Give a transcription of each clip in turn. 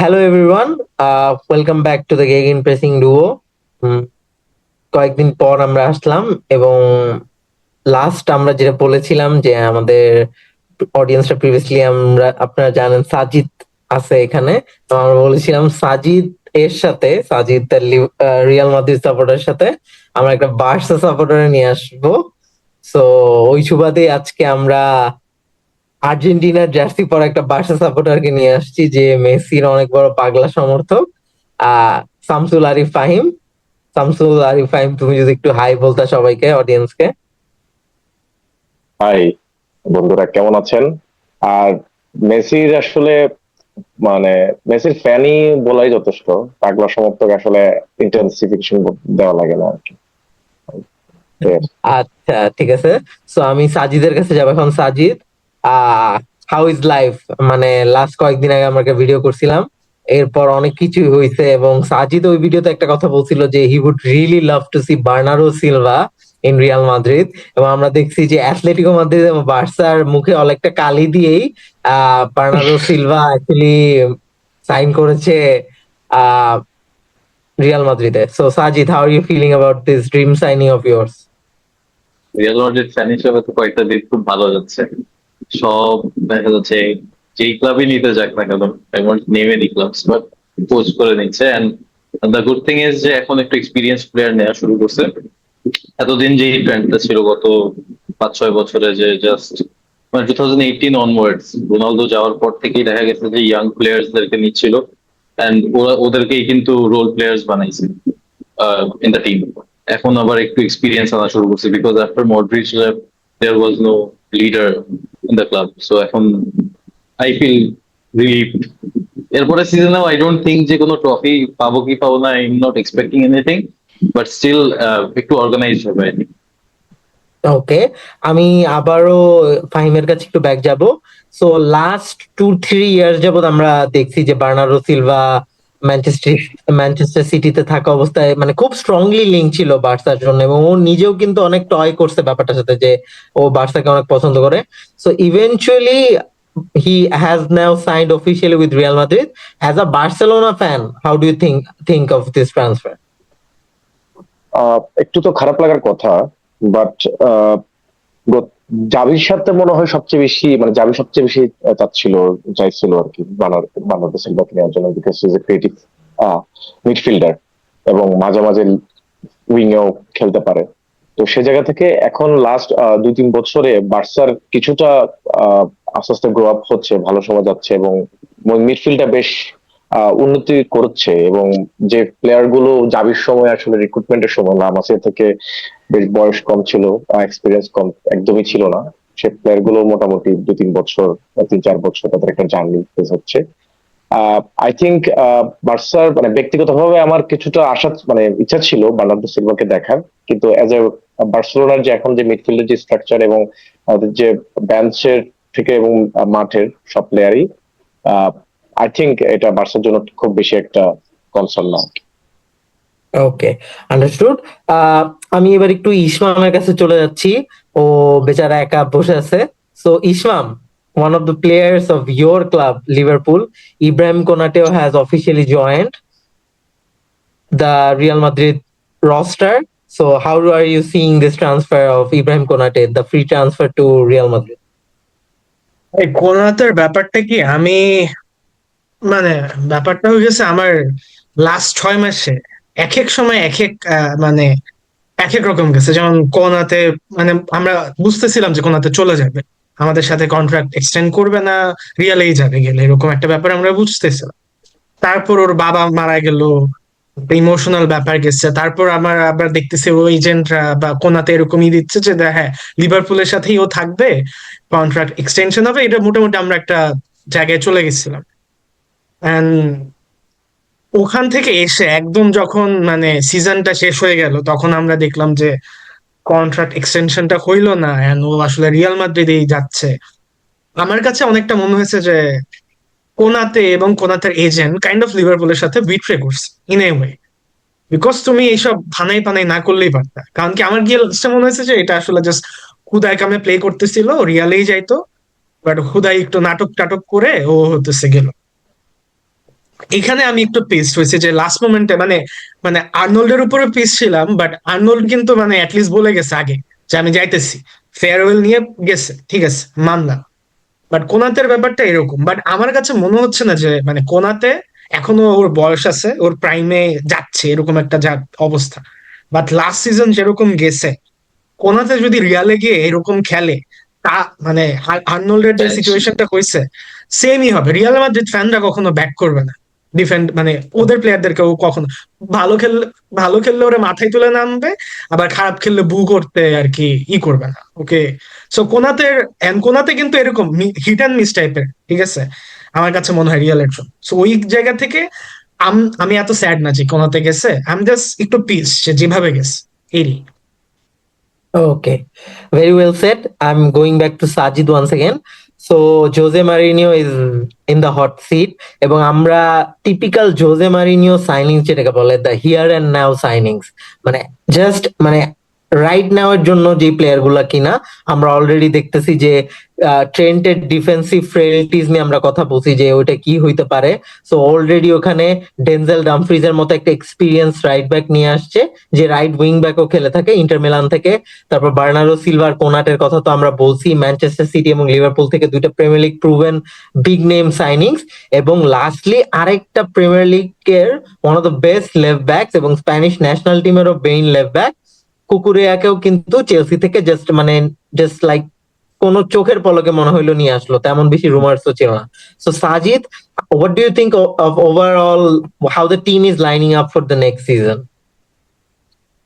Hello everyone, welcome back to the gag impressing duo. কয়েকদিন পর আমরা আসলাম এবং লাস্ট আমরা যেটা বলেছিলাম যে আমাদের অডিয়েন্সটা প্রিভিয়াসলি আপনারা জানেন সাজিদ আছে এখানে। তো আমরা বলেছিলাম সাজিদ এর সাথে সাজিদ তার রিয়াল মাদ্রিদ সাপোর্টারের সাথে আমরা একটা বার্সা সাপোর্টারে নিয়ে আসবো। সো ওই সুবাদে আজকে আমরা আর্জেন্টিনার জার্সি পরা একটা বার্সা সাপোর্টারকে নিয়ে আসছি যে মেসির অনেক বড় পাগলা সমর্থক। আহ শামসুল আরিফ ফাহিম। শামসুল আরিফ ফাহিম, তুমি যদি একটু হাই বলতা সবাইকে, অডিয়েন্সকে। হাই বন্ধুরা, কেমন আছেন? আর মেসির আসলে মানে মেসির ফ্যানই বলাই যথেষ্ট। পাগলা সমর্থক আসলে ইন্টেন্সিফিকেশন দেওয়া লাগে না আর কি। এর আচ্ছা, ঠিক আছে। সো আমি সাজিদের কাছে যাবো এখন। Sajid, how is life? মানে লাস্ট কয়েকদিন আগে আমরা একটা ভিডিও করছিলাম, এরপর অনেক কিছুই হয়েছে এবং সাজিদ ওই ভিডিওতে একটা কথা বলছিল যে he would really love to see Bernardo Silva in Real Madrid. এবং আমরা দেখছি যে অ্যাথলেটিকো মাদ্রিদ এবং বার্সার মুখে অনেকটা কালি দিয়েই বার্নার্ডো সিলভা অ্যাকচুয়ালি সাইন করেছে আহ রিয়াল মাদ্রিদে। So Sajid, how are you feeling about this dream signing of years? Real Madrid fan হিসেবে তো কয়েকটা দিক খুব ভালো যাচ্ছে। সব দেখা যাচ্ছে যেই ক্লাবই নিতে যাক না কেন, এমন নেমে নি ক্লাবস বাট পোস্ট করে নিচ্ছে। And the good thing is যে এখন একটু এক্সপিরিয়েন্স প্লেয়ার নেওয়া শুরু করছে। এতদিন যে ট্রেন্ডটা ছিল গত 5-6 বছরে, যে জাস্ট মানে 2018 অনওয়ার্ডস রোনালদো যাওয়ার পর থেকেই দেখা গেছে যে ইয়াং প্লেয়ার্সদেরকে নিচ্ছিল, এন্ড ওরা ওদেরকেই কিন্তু রোল প্লেয়ার্স বানাইছে ইন দ্য টিম। এখন আবার একটু এক্সপিরিয়েন্স আনা শুরু করছে, because after Modric there was no leader in the club. So এখন আই ফিল রিলিভ। এরপরে সিজনেও আই ডোন্ট থিঙ্ক যে কোনো ট্রফি পাবো কি পাবো না, I am not expecting anything, but still একটু অর্গানাইজ হবে। ওকে, আমি আবারও ফাহিমের কাছে একটু ব্যাক যাব। সো লাস্ট 2-3 ইয়ার্স যাবত আমরা দেখছি যে বার্নার্ডো সিলভা ম্যানচেস্টার ম্যানচেস্টার সিটিতে থাকা অবস্থায় মানে খুব স্ট্রংলি লিঙ্ক ছিল বার্সার জন্য, এবং ও নিজেও কিন্তু অনেক টয় করছে ব্যাপারটার সাথে যে ও বার্সাকে অনেক পছন্দ করে। So eventually he has now signed officially with Real Madrid. As a Barcelona fan, how do you think of this transfer? একটু তো খারাপ লাগার কথা, বাট জাভির সাথে মনে হয় সবচেয়ে বেশি, মানে জাভি সবচেয়ে বেশি চাইছিল আর কি বার্নার্ডো সিলভাকে নেওয়ার জন্য, because is A creative midfielder এবং মাঝে মাঝে উইং এও খেলতে পারে। তো সে জায়গা থেকে এখন লাস্ট 2-3 বছরে বার্সার কিছুটা আস্তে আস্তে গ্রো আপ হচ্ছে, ভালো সময় যাচ্ছে এবং মিডফিল্ডটা বেশ উন্নতি করছে। এবং যে প্লেয়ার গুলো জাবির সময় আসলে রিক্রুটমেন্টের সময় লামাসিয়া থেকে বেশ বয়স কম ছিল, এক্সপিরিয়েন্স কম একদমই ছিল না, সে প্লেয়ার গুলো মোটামুটি 2-3 বছর বা 3-4 বছর তাদের একটা জার্নি ফেস হচ্ছে। আই থিঙ্ক বার্সার মানে ব্যক্তিগতভাবে আমার কিছুটা আশা মানে ইচ্ছা ছিল বার্নার্ডো সিলভাকে দেখার, কিন্তু অ্যাজ এ বার্সেলোনার যে এখন যে মিডফিল্ডের যে স্ট্রাকচার এবং আমাদের যে বেঞ্চের থেকে এবং মাঠের সব প্লেয়ারই, আই থিঙ্ক এটা বার্সার জন্য খুব বেশি একটা কনসার্ন না। ওকে, আন্ডারস্টুড। আমি এবার একটু ইসমামের কাছে চলে যাচ্ছি। ও বেচারা একা বসে আছে। So Ismam, one of the players of your club Liverpool, Ibrahim Konateo has officially joined the Real Madrid roster. So how are you seeing this transfer of Ibrahim Konate, the free transfer to Real Madrid? এই কোনাতের ব্যাপারটা কি, আমি মানে ব্যাপারটা হয়ে গেছে আমার last 6 মাসে এক এক সময় এক এক মানে এক এক রকম গেছে। যেমন কোনাতে মানে আমরা বুঝতেছিলাম যে কোনাতে চলে যাবে, আমাদের সাথে কন্ট্রাক্ট এক্সটেন্ড করবে না, রিয়ালেই যাবে গেলে, এরকম একটা ব্যাপার আমরা বুঝতেছিলাম। তারপর ওর বাবা মারা গেল, ইমোশনাল ব্যাপার গেছে। তারপর আমার আবার দেখতেছি ও এজেন্টরা বা কোনাতে এরকমই দিচ্ছে যে হ্যাঁ লিভারপুলের সাথেই ও থাকবে, কন্ট্রাক্ট এক্সটেনশন হবে। এটা মোটামুটি আমরা একটা জায়গায় চলে গেছিলাম। And ওখান থেকে এসে একদম যখন মানে সিজনটা শেষ হয়ে গেল, তখন আমরা দেখলাম যে কন্ট্রাক্ট এক্সটেনশনটা হইলো না, এন্ড ও আসলে রিয়াল মাদ্রিদেই যাচ্ছে। আমার কাছে অনেকটা মনে হয়েছে যে কোনাতে এবং কোনাতের এজেন্ট কাইন্ড অফ লিভারপুলের সাথে বিট্রে করছে ইন এ ওয়ে, বিকজ তুমি এইসব ভানাই পানাই না করলেই পারতা। কারণ কি আমার গিয়ে মনে হয়েছে যে এটা আসলে জাস্ট হুদায় কামে প্লে করতেছিল, রিয়ালেই যাইতো, বাট হুদাই একটু নাটক টাটক করে ও হতেছে গেল। এখানে আমি একটু পিসড হয়েছি যে লাস্ট মোমেন্টে মানে মানে আর্নল্ডের উপরে পিস ছিলাম, বাট আর্নল্ড কিন্তু মানে অ্যাটলিস্ট বলে গেছে আগে যে আমি যাইতেছি, ফেয়ারওয়েল নিয়ে গেছে, ঠিক আছে মানলাম। বাট কোনাতের ব্যাপারটা এরকম, বাট আমার কাছে মনে হচ্ছে না যে মানে কোনাতে এখনো ওর বয়স আছে, ওর প্রাইমে যাচ্ছে এরকম একটা যা অবস্থা। বাট লাস্ট সিজন যেরকম গেছে, কোনাতে যদি রিয়ালে গিয়ে এরকম খেলে, তা মানে আর্নল্ডের যে সিচুয়েশনটা হয়েছে সেমই হবে। রিয়াল মাদ্রিদ ফ্যানরা কখনো ব্যাক করবে না ডিফেন্ড, মানে ওদের প্লেয়ারদেরকে ও কখনো, ভালো খেললে ভালো খেললে ওরা মাথায় তুলে নামবে, আবার খারাপ খেললে বু করতে আর কি করবে না ওকে। সো কোনাতের কোনাতে কিন্তু এরকম হিট অ্যান্ড মিস টাইপের, ঠিক আছে আমার কাছে মনে হয় রিয়ালের জন্য। সো ওই জায়গা থেকে আমি এত স্যাড না যে কোনাতে গেছে, আমি জাস্ট একটু পিস যেভাবে গেছে এই। Okay, very well said. I'm going back to Sajid once again. So Jose Mourinho is in the hot seat এবং আমরা টিপিক্যাল জোজে মারিনিও সাইনিংস যেটাকে বলে the here and now signings, মানে জাস্ট মানে রাইট নাও এর জন্য যে প্লেয়ার গুলা কিনা আমরা অলরেডি দেখতেছি যে ট্রেন্টের ডিফেন্সিভ ফ্রেলিটিস নিয়ে আমরা কথা বলছি যে ওইটা কি হইতে পারে। সো অলরেডি ওখানে ডেনজেল ডামফ্রিজের মতো একটা এক্সপিরিয়েন্স রাইট ব্যাক নিয়ে আসছে, যে রাইট উইং ব্যাকও খেলে থাকে ইন্টার মিলান থেকে। তারপর বার্নার্ডো সিলভার, কোনাটের কথা তো আমরা বলছি, ম্যানচেস্টার সিটি এবং লিভারপুল থেকে দুইটা Premier League proven big name signings. এবং লাস্টলি আরেকটা প্রিমিয়ার লিগের one of the best left backs এবং স্প্যানিশ ন্যাশনাল টিমেরও মেইন লেফট ব্যাক কুকুরেয়াকেও কিন্তু চেলসি থেকে জাস্ট লাইক কোন চোখের পলকে মনে হইলো নিয়ে আসলো, তেমন বেশি রুমার্সও ছিল না। So Sajid, what do you think of overall how the team is lining up for the next season?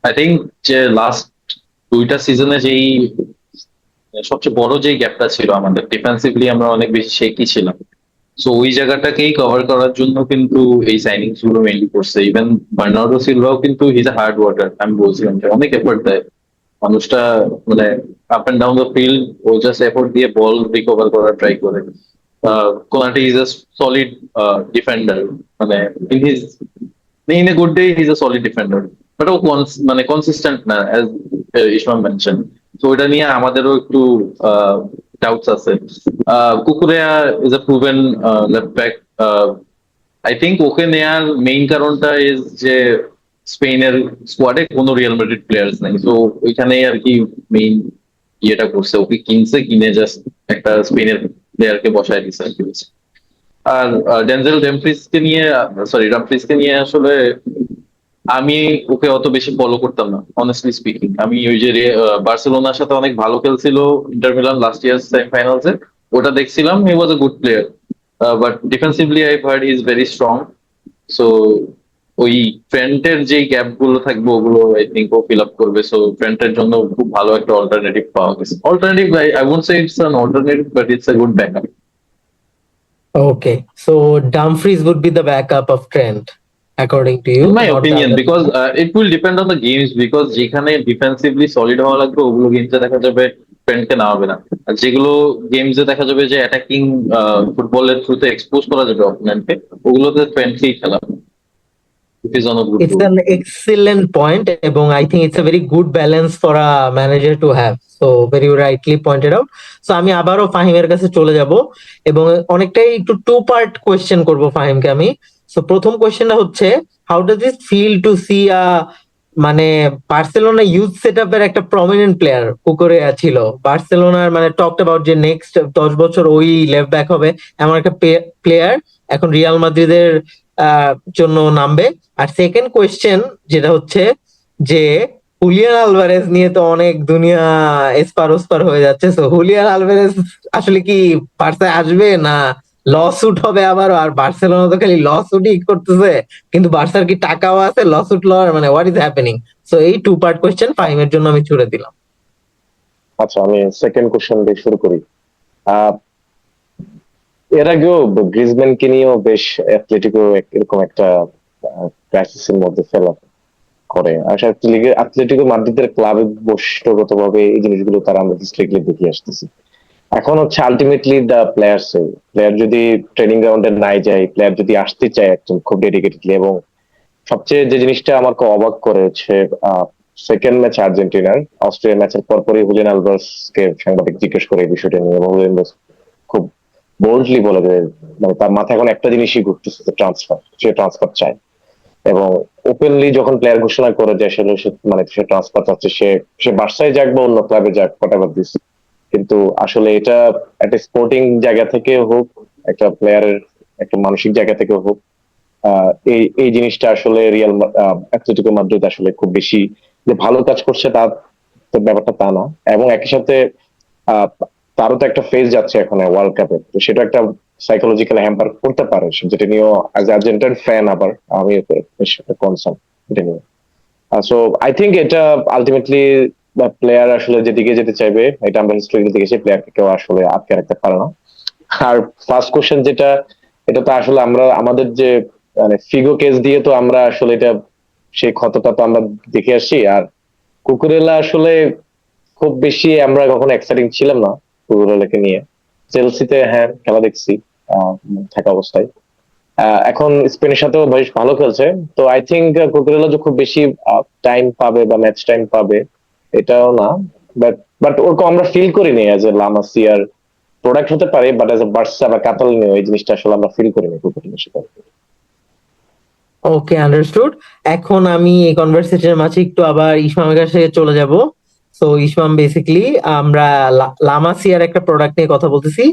I think যে লাস্ট দুইটা সিজনে যেই সবচেয়ে বড় যে গ্যাপটা ছিল আমাদের ডিফেন্সিভলি, আমরা অনেক বেশি শেকি ছিলাম। সো ওই জায়গাটাকেই কভার করার জন্য কিন্তু এই সাইনিংস গুলো মেইনলি করছে। ইভেন বার্নার্ডো সিলভাও কিন্তু হিজ আ হার্ড ওয়ার্কার, আমি বলছিলাম যে অনেক এফোর্ট দেয় মানুষটা, মানে up and down the field ও জাস্ট এফোর্ট দিয়ে বল রিকভার করার ট্রাই করে। Konate is a solid defender, মানে in his in a good day is a solid defender, but ও মানে কনসিস্টেন্ট না, অ্যাজ ইসমাম মেনশন। তো ওটা নিয়ে আমাদেরও একটু ডাউটস আছে। Cucurella is a proven left back. I think ওকে নেয়ার মেইন কারণটা ইজ যে স্পেনের স্কোয়াডে কোনো রিয়াল মাদ্রিদ প্লেয়ার্স নাই, তো ওইখানেই আর কি মেইন ইয়েটা করছে, ওকে কিনছে, কিনে জাস্ট একটা স্পেনের প্লেয়ারকে বসায় দিচ্ছে আর কি। আর ডেনজেল ডামফ্রিজকে নিয়ে আসলে আমি ওকে অত বেশি ফলো করতাম না, অনেস্টলি স্পিকিং। আমি ওই যে বার্সেলোনার সাথে অনেক ভালো খেলছিল ইন্টার মিলান লাস্ট ইয়ার সেমিফাইনালসে, ওটা দেখছিলাম, he was a good player, but defensively I heard he is very strong. So ওই ফ্রন্টের যে গ্যাপ গুলো থাকবে ওগুলো আই থিঙ্ক ও ফিল আপ করবে। সো ফ্রন্টের জন্য খুব ভালো একটা অল্টারনেটিভ পাওয়া গেছে। Alternative, I won't say it's an alternative, but it's a good backup. Okay, so Dumfries would be the backup of Trent according to you, In my not the opinion, other. because it will depend on the games, because যেখানে defensively solid হওয়া লাগবে ওগুলো গেমসে দেখা যাবে ফ্রেন্ডকে নামাবে না। আর যেগুলো গেমসে দেখা যাবে যে অ্যাটাকিং ফুটবলের থ্রুতে এক্সপোজ করা যাবে অপোনেন্টকে, ওগুলোতে ফ্রেন্ডকেই খেলাবে। It is on a good It's rule. an excellent point এবং I think it's a very good balance for a manager to have. So very rightly pointed out. So আমি আবারও ফাহিমের কাছে চলে যাব এবং অনেকটাই একটু টু পার্ট কোয়েশ্চেন করব ফাহিমকে আমি। সো প্রথম কোয়েশ্চেনটা হচ্ছে, how does it feel to see মানে বার্সেলোনা ইউথ সেটআপের একটা প্রমিনেন্ট প্লেয়ার কুকুরেয়া ছিল, বার্সেলোনার মানে টকড অ্যাবাউট যে নেক্সট 10 বছর ওই লেফট ব্যাক হবে এমন একটা প্লেয়ার এখন রিয়াল মাদ্রিদের জন্য নামবে। আর সেকেন্ড কোয়েশ্চেন যেটা হচ্ছে যে হুলিয়ান আলভারেজ নিয়ে তো অনেক দুনিয়া এসপার ওসপার হয়ে যাচ্ছে। তো হুলিয়ান আলভারেজ আসলে কি বার্সায় আসবে না লসুট হবে আবার? আর বার্সেলোনা তো খালি লসুটই করতেছে, কিন্তু বার্সার কি টাকাও আছে লসুট লওয়ার? মানে হোয়াট ইজ হ্যাপেনিং? সো এই টু পার্ট কোয়েশ্চেন ফাহিমের জন্য আমি ছুড়ে দিলাম। আচ্ছা, আমি সেকেন্ড কোশ্চেন দিয়ে শুরু করি। আহ, এর আগেও গ্রিজম্যানকে নিয়েও বেশ অ্যাথলেটিকো এরকম একটা ক্রাইসিসের মধ্যে ফেলা করে। আসলে অ্যাথলেটিকো মাদ্রিদের ক্লাবে বৈশিষ্ট্যগতভাবে এই জিনিসগুলো তারা আমরা ডিস্ট্রিক্টলি দেখে আসতেছি। এখন হচ্ছে আলটিমেটলি দ্য প্লেয়ার্স, প্লেয়ার যদি ট্রেনিং গ্রাউন্ডে নাই যায়, প্লেয়ার যদি আসতে চায় একজন খুব ডেডিকেটেডলি। এবং সবচেয়ে যে জিনিসটা আমার খুব অবাক করে হচ্ছে সেকেন্ড ম্যাচ আর্জেন্টিনার অস্ট্রেলিয়া ম্যাচের পরপরই হুলিয়ান আলভারেজকে সাংবাদিক জিজ্ঞেস করে এই বিষয়টা নিয়ে, এবং হুলিয়ান আলভারেজ খুব বোল্ডলি বলে যে মানে তার মাথায় এখন একটা জিনিসই ঘুরতেছে, ট্রান্সফার। সে ট্রান্সফার চায় এবং ওপেনলি যখন প্লেয়ার ঘোষণা করে যে আসলে মানে সে ট্রান্সফার চাচ্ছে, সে সে বার্সায় যাক বা অন্য ক্লাবে যাক, হোয়াটএভার দিস, কিন্তু আসলে এটা একটা স্পোর্টিং জায়গা থেকে হোক, একটা প্লেয়ারের একটা মানসিক জায়গা থেকে হোক, এই এই জিনিসটা আসলে অ্যাথলেটিকো মাদ্রিদ আসলে খুব বেশি যে ভালো কাজ করছে তার তো ব্যাপারটা তা না। এবং একই সাথে আহ, তারও তো একটা ফেজ যাচ্ছে এখন ওয়ার্ল্ড কাপে, তো সেটা একটা সাইকোলজিক্যাল হ্যাম্পার করতে পারে, যেটা নিয়েও অ্যাজ আর্জেন্টাইন ফ্যান আবার আমি এতে বেশ কনসার্ন এটা নিয়ে। সো আই থিঙ্ক এটা আলটিমেটলি প্লেয়ার আসলে যেদিকে যেতে চাইবে, এটা আমরা হিস্টোরিক্যাল দেখেছি, প্লেয়ারকে কেউ আসলে আটকে রাখতে পারে না। আর ফার্স্ট কোশ্চেন যেটা, এটা তো আসলে আমরা আমাদের যে মানে ফিগো কেস দিয়ে তো আমরা আসলে এটা সেই ক্ষতটা তো আমরা দেখে আসছি। আর কুকুরেলা আসলে খুব বেশি আমরা কখনো এক্সাইটিং ছিলাম না কুকুরেলাকে নিয়ে। চেলসিতে হ্যাঁ খেলা দেখছি আহ, থাকা অবস্থায়। এখন স্পেনের সাথেও বেশ ভালো খেলছে। তো আই থিঙ্ক কুকুরেলা যে খুব বেশি টাইম পাবে বা ম্যাচ টাইম পাবে এটাও না, বাট বাট ওরকম আমরা ফিল করিনি অ্যাজ এ লামাসিয়ার প্রোডাক্ট হতে পারে, বাট অ্যাজ এ বার্সা বা কাতালোনিয়া এই জিনিসটা আসলে আমরা ফিল করিনি কুকুরেলার সাথে। ওকে, আন্ডারস্টুড। এখন আমি এই কনভারসেশনের মাঝে একটু আবার ইসমামের কাছে চলে যাব। সো ইসমাম, বেসিক্যালি আমরা লামাসিয়ার একটা প্রোডাক্ট নিয়ে কথা বলতেছি,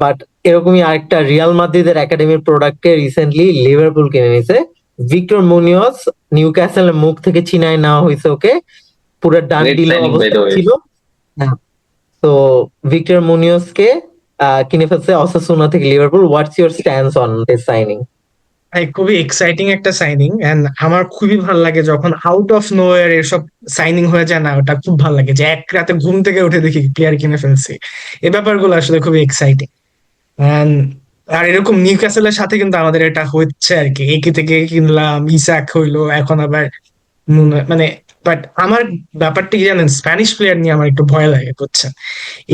বাট এরকমই আরেকটা রিয়াল মাদ্রিদের একাডেমির প্রোডাক্টকে রিসেন্টলি লিভারপুল কিনে নিছে। ভিক্টর মুনিয়স নিউক্যাসলের মুখ থেকে ছিনায় নেওয়া হয়েছে ওকে, পুরো done great deal signing by the অবস্থা ওয়ে। ছিল। হ্যাঁ, তো ভিক্টর মুনিয়সকে কিনে ফেলছে অসাসুনা থেকে Liverpool. What's your stance on this signing? ভাই খুবই এক্সাইটিং একটা সাইনিং, এন্ড আমার খুবই ভালো লাগে যখন আউট অফ নোওয়্যার এসব সাইনিং হয়ে যায় না, ওটা খুব ভালো লাগে যে এক রাতে ঘুম থেকে উঠে দেখি প্লেয়ার কিনে ফেলছি। এই ব্যাপারগুলো আসলে খুবই এক্সাইটিং। আর এরকম নিউক্যাসলের সাথে কিন্তু আমাদের এটা হচ্ছে আর কি, একে থেকে কিনলাম, ইসাক হইলো, এখন আবার মানে বাট আমার ব্যাপারটা কি জানেন, স্প্যানিশ প্লেয়ার নিয়ে আমার একটু ভয় লাগে বুঝছেন।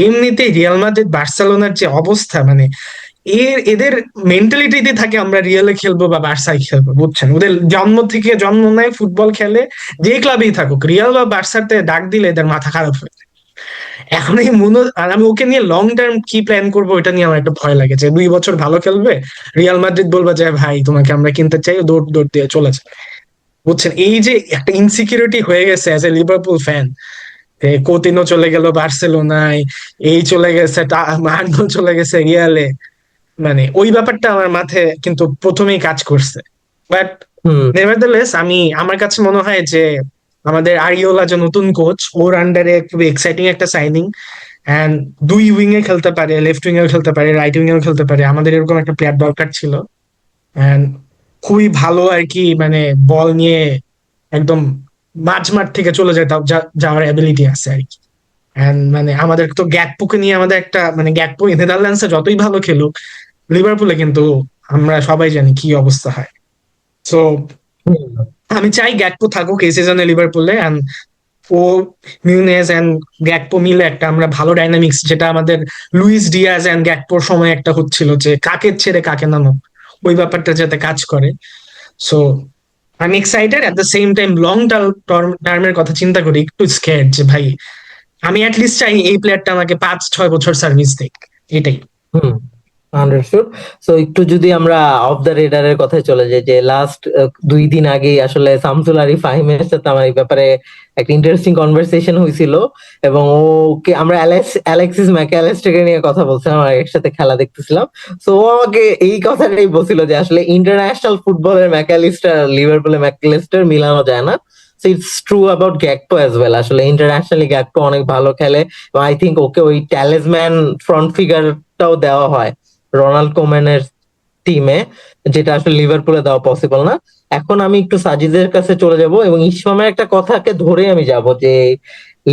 এমনিতেই রিয়াল মাদ্রিদ বার্সেলোনার যে অবস্থা, মানে এদের মেন্টালিটিতে থাকে আমরা রিয়ালে খেলবো বা বার্সায় খেলবো বুঝছেন। ওদের জন্ম থেকে জন্ম নেয় ফুটবল খেলে, যে ক্লাবেই থাকুক, রিয়াল বা বার্সাতে ডাক দিলে এদের মাথা খারাপ হয়ে যায়। এখন এই মনো আর আমি ওকে নিয়ে লং টার্ম কি প্ল্যান করবো এটা নিয়ে আমার একটা ভয় লাগে, যে 2 বছর ভালো খেলবে, রিয়াল মাদ্রিদ বলবে যে ভাই তোমাকে আমরা কিনতে চাই, দৌড় দৌড় দিয়ে চলে যায় বুঝছেন। এই যে একটা ইনসিকিউরিটি হয়ে গেছে অ্যাজ এ লিভারপুল ফ্যান, কোতিনো চলে গেল বার্সেলোনায়, এই চলে গেছে মার্নো চলে গেছে রিয়ালে, মানে ওই ব্যাপারটা আমার মাথায় কিন্তু প্রথমেই কাজ করছে। বাট হুম। নেভারদালেস আমার কাছে মনে হয় যে আমাদের আরিওলা যে নতুন কোচ, ওর আন্ডারে খুবই এক্সাইটিং একটা সাইনিং। এন্ড দুই উইং এ খেলতে পারে, লেফট উইং এও খেলতে পারে, রাইট উইং এও খেলতে পারে, আমাদের এরকম একটা প্লেয়ার দরকার ছিল। এন্ড খুবই ভালো আর কি, মানে বল নিয়ে একদম মাঝমাঠ থেকে চলে যায় যাওয়ার অ্যাবিলিটি আছে আর কি। এন্ড মানে আমাদের তো গ্যাকপোকে নিয়ে আমাদের একটা মানে গ্যাকপো নেদারল্যান্ডসে যতই ভালো খেলুক, লিভারপুলে কিন্তু আমরা সবাই জানি কি অবস্থা হয়। সো হুম। আমি চাই গ্যাকপো থাকুক এই সিজনে লিভারপুলে, এন্ড ও মিউনেজ এন্ড গ্যাকপো মিলে একটা আমরা ভালো ডাইনামিক্স, যেটা আমাদের লুইস ডিয়াজ এন্ড গ্যাকপোর সময় একটা হচ্ছিল যে কাকে ছেড়ে কাকে নামো, ওই ব্যাপারটা যাতে কাজ করে। সো আমি excited, at the same time long টার্মের কথা চিন্তা করি একটু স্কেয়ার্ড যে ভাই আমি অ্যাটলিস্ট চাই এই প্লেয়ারটা আমাকে 5-6 বছর সার্ভিস দেখ, এটাই। হুম, আন্ডারস্টুড। সো একটু যদি আমরা অফ দ্য রেডারের কথায় চলে যাই, যে লাস্ট 2 দিন আগেই আসলে শামসুল আরিফ ফাহিমের সাথে আমার এই ব্যাপারে একটা ইন্টারেস্টিং কনভারসেশন হয়েছিল, এবং ওকে আমরা অ্যালেক্সিস ম্যাকঅ্যালিস্টারকে নিয়ে কথা বলছিলাম আর একসাথে খেলা দেখতেছিলাম। সো ও আমাকে এই কথাটাই বলছিল যে আসলে ইন্টারন্যাশনাল ফুটবলের ম্যাকঅ্যালিস্টার লিভারপুলের ম্যাকঅ্যালিস্টার মিলানো যায় না। So it's true about Gakpo as well. আসলে ইন্টারন্যাশনালি গ্যাকপো অনেক ভালো খেলে, এবং আই থিঙ্ক ওকে ওই ট্যালিসম্যান ফ্রন্ট ফিগারটাও দেওয়া হয় রোনাল্ড কোম্যানের টিমে, যেটা আসলে লিভারপুলে দেওয়া পসিবল না। এখন আমি একটু সাজিদের কাছে চলে যাব এবং ইসমামের একটা কথাকে ধরে আমি যাব যে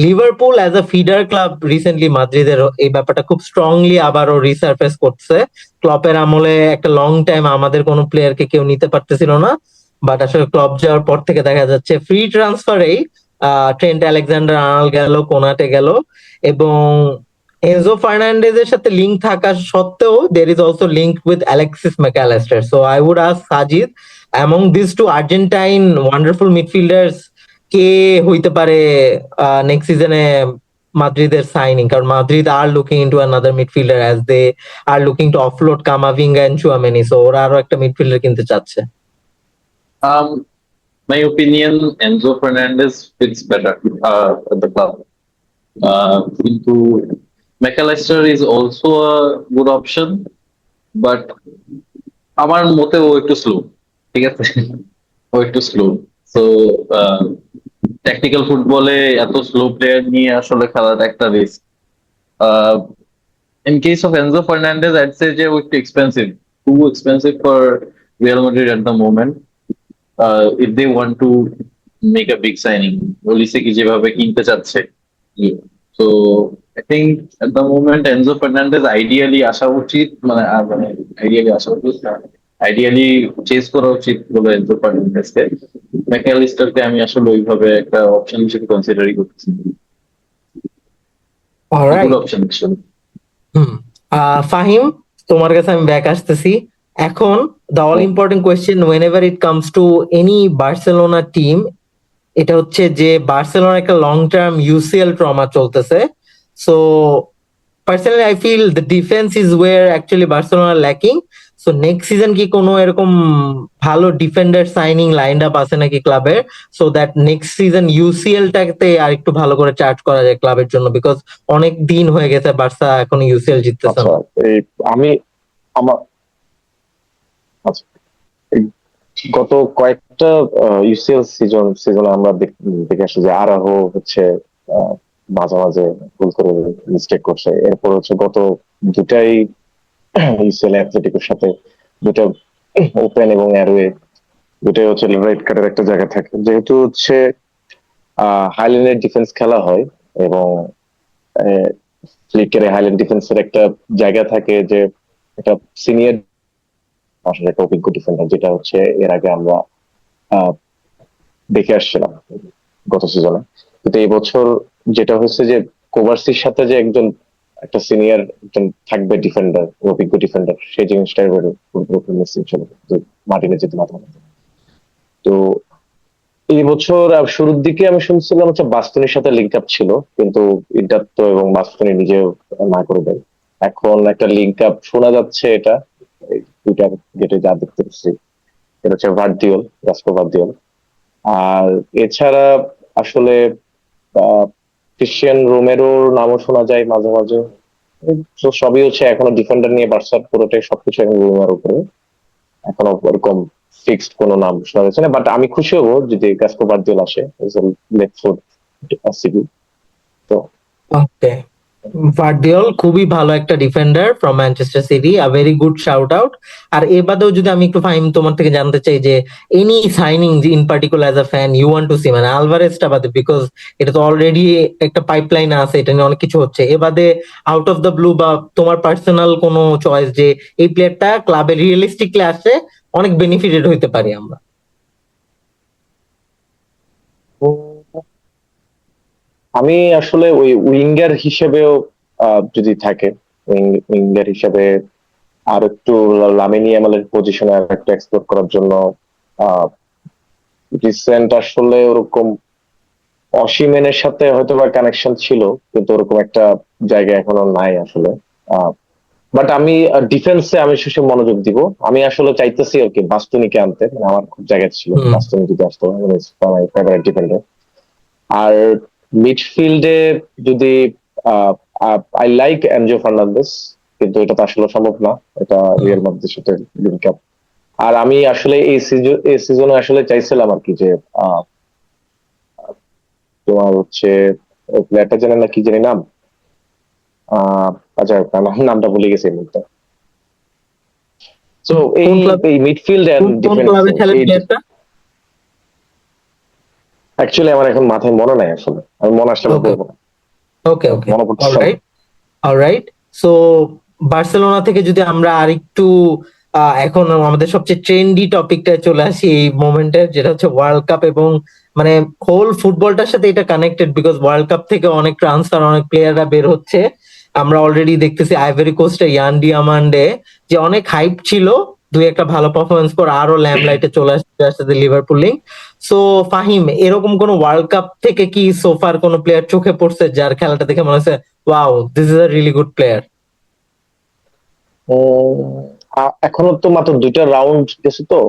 Liverpool as a feeder club recently মাদ্রিদের এই ব্যাপারটা খুব স্ট্রংলি আবারও রিসার্ফেস করছে। ক্লপের আমলে একটা লং টাইম আমাদের কোনো প্লেয়ারকে কেউ নিতে পারতেছিল না, বাট আসলে ক্লব যাওয়ার পর থেকে দেখা যাচ্ছে ফ্রি ট্রান্সফারেই ট্রেন্ট আলেকজান্ডার আর্নল্ড গেল, কোনাটে গেল, এবং এনজো ফার্নান্ডেজের সাথে লিঙ্ক থাকা সত্ত্বেও there is also link with Alexis Mac Allister. So I would ask Sajid, among this two Argentine wonderful midfielders কে হইতে পারে নেক্সট সিজনে মাদ্রিদের সাইনিং, কারণ Madrid are looking into another midfielder as they are looking to offload Camavinga and Tchouameni, so ওরা আরো একটা midfielder কিনতে চাচ্ছে। Um, my opinion, Enzo Fernandez fits better at the club. Into McAllister is also a good option, but আমার মতে ও একটু slow, ঠিক আছে? ও একটু স্লো। সো টেকনিক্যাল ফুটবলে এত স্লো প্লেয়ার নিয়ে আসলে খেলাটা একটা risk. In case of Enzo Fernandez, I'd say যে ও একটু expensive, too expensive for Real Madrid at the moment. If they want to make a big signing, Olise কি যেভাবে কিনতে চাচ্ছে, so I think at the moment Enzo Fernandez ideally আসা উচিত, মানে ideally আসা উচিত, আইডিয়ালি চেস করা উচিত বলে এনজো ফার্নান্ডেজকে। ম্যাকঅ্যালিস্টারকে আমি আসলে ওইভাবে একটা অপশন হিসেবে কনসিডারই করছি, অলরাইট। গুড অপশন হিসেবে। ফাহিম, তোমার কাছে আমি ব্যাক আসতেছি এখন। The all important question whenever it comes to any Barcelona team, এটা হচ্ছে যে বার্সেলোনার একটা লং টার্ম ইউসিএল ট্রমা চলতেছে। So personally I feel the defence is where actually Barcelona lacking. So next season কি কোনো এরকম ভালো ডিফেন্ডার সাইনিং লাইন আপ আছে নাকি ক্লাবের, সো দ্যাট নেক্সট সিজন ইউসিএলটাতে আর একটু ভালো করে চার্জ করা যায় ক্লাবের জন্য, বিকজ অনেক দিন হয়ে গেছে বার্সা এখন ইউসিএল জিততেছে আচ্ছা, না। এই আমি আমার আচ্ছা এই গত কয়েকটা ইউসিএল সিজনে আমরা দেখে আসছি যে আরাহো হচ্ছে আহ, মাঝে মাঝে ভুল করে মিস্টেক করছে। এরপর হচ্ছে গত দুটাই ইউসিএল অ্যাথলেটিকের সাথে দুটা ওপেন এবং অ্যারোয়ে দুটাই হচ্ছে রেড কার্ডের একটা জায়গা থাকে, যেহেতু হচ্ছে হাইল্যান্ডের ডিফেন্স খেলা হয় এবং ফ্লিকের হাইল্যান্ড ডিফেন্সের একটা জায়গা থাকে যে একটা সিনিয়র আসলে একটা অভিজ্ঞ ডিফেন্ডার, যেটা হচ্ছে এর আগে আমরা আহ, দেখে আসছিলাম গত সিজনে। কিন্তু এই বছর যেটা হচ্ছে যে কোভার্সির সাথে যে একটা সিনিয়র একজন থাকবে ডিফেন্ডার, অভিজ্ঞ ডিফেন্ডার, সেই জিনিসটা এবারে পুরোপুরি মিসিং ছিল মার্টিনের যেতে মাথা। তো এই বছর শুরুর দিকে আমি শুনছিলাম হচ্ছে বাস্তনির সাথে লিঙ্ক আপ ছিল, কিন্তু ইন্টার তো এবং বাস্তনি নিজেও না করে দেয়। এখন একটা লিঙ্ক আপ শোনা যাচ্ছে, এটা টুইটার গেটে যা দেখতে পাচ্ছি এটা হচ্ছে ভার্দিওল, রাস্কো ভার্দিওল। আর এছাড়া আসলে ক্রিশ্চিয়ান রোমেরোর নামও শোনা যায় মাঝে মাঝে। তো সবই হচ্ছে এখনো ডিফেন্ডার নিয়ে বার্সার পুরোটাই সবকিছু এখন রোমের উপরে, এখনো ওরকম ফিক্সড কোনো নাম শোনা যাচ্ছে না। বাট আমি খুশি হবো যদি গাস্কো ভার্দিওল আসে, লেফট ফুট সিবি। তো ওকে, ভার্দিওল খুবই ভালো একটা defender from Manchester City, a very good shout out. আর এ বাদেও যদি আমি একটু ফাহিম তোমার থেকে জানতে চাই যে any signing in particular as a fan you want to see, মানে আলভারেজটা বাদে, বিকজ এটা তো অলরেডি একটা পাইপলাইন আছে, এটা নিয়ে অনেক কিছু হচ্ছে। এ বাদে আউট অফ দ্য ব্লু বা তোমার পার্সোনাল কোনো চয়েস যে এই প্লেয়ারটা ক্লাবে রিয়েলিস্টিকলি আসে অনেক বেনিফিটেড হইতে পারি আমরা। আমি আসলে ওই উইঙ্গার হিসেবেও যদি থাকে, উইঙ্গার হিসেবে আর একটু লামিনী ইয়ামালের পজিশনে আর একটু এক্সপ্লোর করার জন্য রিসেন্ট আসলে ওরকম অসিমেনের সাথে হয়তো বা কানেকশন ছিল, কিন্তু ওরকম একটা জায়গা এখনো নাই আসলে। বাট আমি ডিফেন্সে আমি শেষে মনোযোগ দিব। আমি আসলে চাইতেছি আর কি বাস্তুনিকে আনতে, মানে আমার খুব জায়গা ছিল বাস্তুনি যদি আসতো, ফেভারিট ডিফেন্ডার। আর মিডফিল্ডে যদি আই লাইক এনজো ফার্নান্দেস, কিন্তু এটা তো আসলে সম্ভব না, এটা রিয়াল মাদ্রিদের সাথে লিঙ্ক আপ। আর আমি আসলে এই সিজনে আসলে চাইছিলাম আর কি যে তোমার হচ্ছে প্লেয়ারটা জানেন না, কি জানি নাম, আচ্ছা নামটা ভুলে গেছি এই মুহূর্তে। তো এই মিডফিল্ড এন্ড কোন ক্লাবে খেলে ডিফেন্স প্লেয়ারটা? অ্যাকচুয়ালি আমার এখন মাথায় মনে নাই, আসলে আমি মনে আসলে ওকে বলবো না, ওকে ওকে, মনে পড়ছে না। Alright alright. সো বার্সেলোনা থেকে যদি আমরা আরেকটু এখন আমাদের সবচেয়ে ট্রেন্ডি টপিকটা চলে আসি এই মোমেন্টে, যেটা হচ্ছে ওয়ার্ল্ড কাপ, এবং মানে হোল ফুটবলটার সাথে এটা কানেক্টেড, বিকজ ওয়ার্ল্ড কাপ থেকে অনেক ট্রান্সফার, অনেক প্লেয়াররা বের হচ্ছে। আমরা অলরেডি দেখতেছি আইভরি কোস্টে ইয়ান ডিয়ামান্ডে, যে অনেক হাইপ ছিল দুই একটা ভালো পারফরমেন্স পর আরো ল্যামলাইটে চলে আসছে লিভারপুল লিগ। সো ফাহিম, এরকম কোন ওয়ার্ল্ড কাপ থেকে কি সোফার কোন প্লেয়ার চোখে পড়ছে যার খেলাটা দেখে মনে হচ্ছে wow, this is a really good player? এখনো তো মাত্র 2টা রাউন্ড গেছে তো,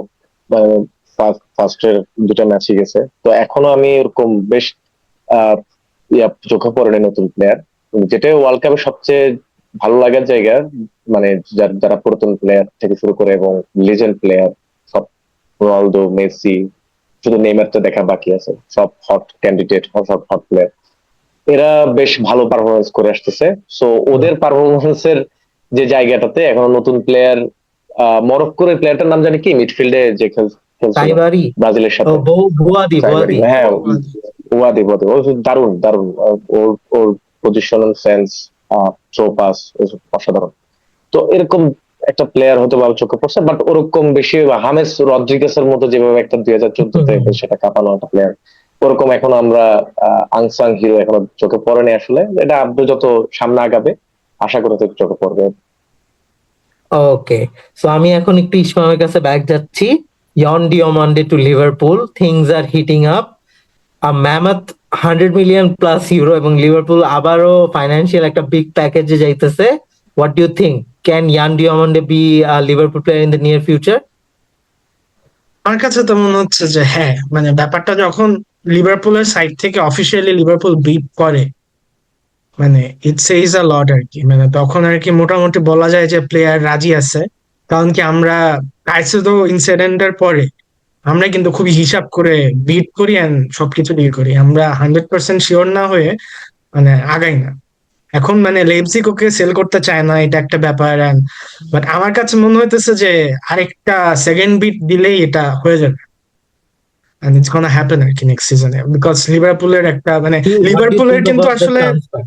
ফার্স্টের 2টা ম্যাচই গেছে, তো এখনো আমি এরকম বেশ আহ, চোখে পড়েনি নতুন প্লেয়ার। যেটা ওয়ার্ল্ড কাপের সবচেয়ে ভালো লাগার জায়গা, মানে যারা পুরাতন প্লেয়ার থেকে শুরু করে এবং লিজেন্ড প্লেয়ার সব, রোনালদো, মেসি, শুধু নেইমার তো দেখা বাকি আছে, সব হট ক্যান্ডিডেট, সব হট প্লেয়ার, এরা বেশ ভালো পারফরমেন্স করে আসতেছে। সো ওদের পারফরমেন্সের যে জায়গাটাতে এখনো নতুন প্লেয়ার, মরক্কোর প্লেয়ারটার নাম জানি কি, মিডফিল্ডে যে খেলছিল তাইবারি, ব্রাজিলের ও সাথে, বুয়াদি সাইবারি, বুয়াদি। হ্যাঁ, ওয়াদি ওয়াদি, ও দারুণ দারুণ, ওর ওর পজিশনাল সেন্স, থ্রো পাস, অসাধারণ। তো এরকম একটা প্লেয়ার হতে ভালো চোখে পড়ছে, বাট ওরকম বেশি হামেস রদ্রিগেসের মতো যেভাবে একটা 2014-তে সেটা কাঁপানো একটা প্লেয়ার, ওরকম এখন আমরা আনসাং হিরো এখনো চোখে পড়েনি আসলে। এটা আপনি যত সামনে আগাবে আশা করি তো চোখে পড়বে। ওকে, সো আমি এখন একটু ইসমামের কাছে ব্যাক যাচ্ছি। Yan Diomande to Liverpool, things are heating up, a mammoth 100 million plus euro, এবং লিভারপুল আবারও ফাইন্যান্সিয়াল একটা বিগ প্যাকেজে যাইতেছে। What do you think, can Yan Diomande be Liverpool player in the near future? আমার কাছে তো মনে হচ্ছে যে হ্যাঁ, মানে ব্যাপারটা যখন লিভারপুলের সাইড থেকে অফিসিয়ালি লিভারপুল ব্রিফ করে, মানে ইট সেইজ আ লট আর কি, মানে তখন আর কি মোটামুটি বলা যায় যে প্লেয়ার রাজি আছে। কারণ কি আমরা কাইসেদো ইনসিডেন্টের পরে আমরা কিন্তু খুবই হিসাব করে বিট করি এন্ড সবকিছু ডিল করি, আমরা 100% শিওর না হয়ে মানে আগাই না। এখন মানে লেপজিগ ওকে সেল করতে চায় না, এটা একটা ব্যাপার। বাট আমার কাছে মনে হইতেছে যে আরেকটা সেকেন্ড বিট দিলেই এটা হয়ে যাবে, and it's gonna happen আর কি নেক্সট সিজনে, বিকজ লিভারপুলের একটা মানে What do you লিভারপুলের think কিন্তু about the আসলে transfer?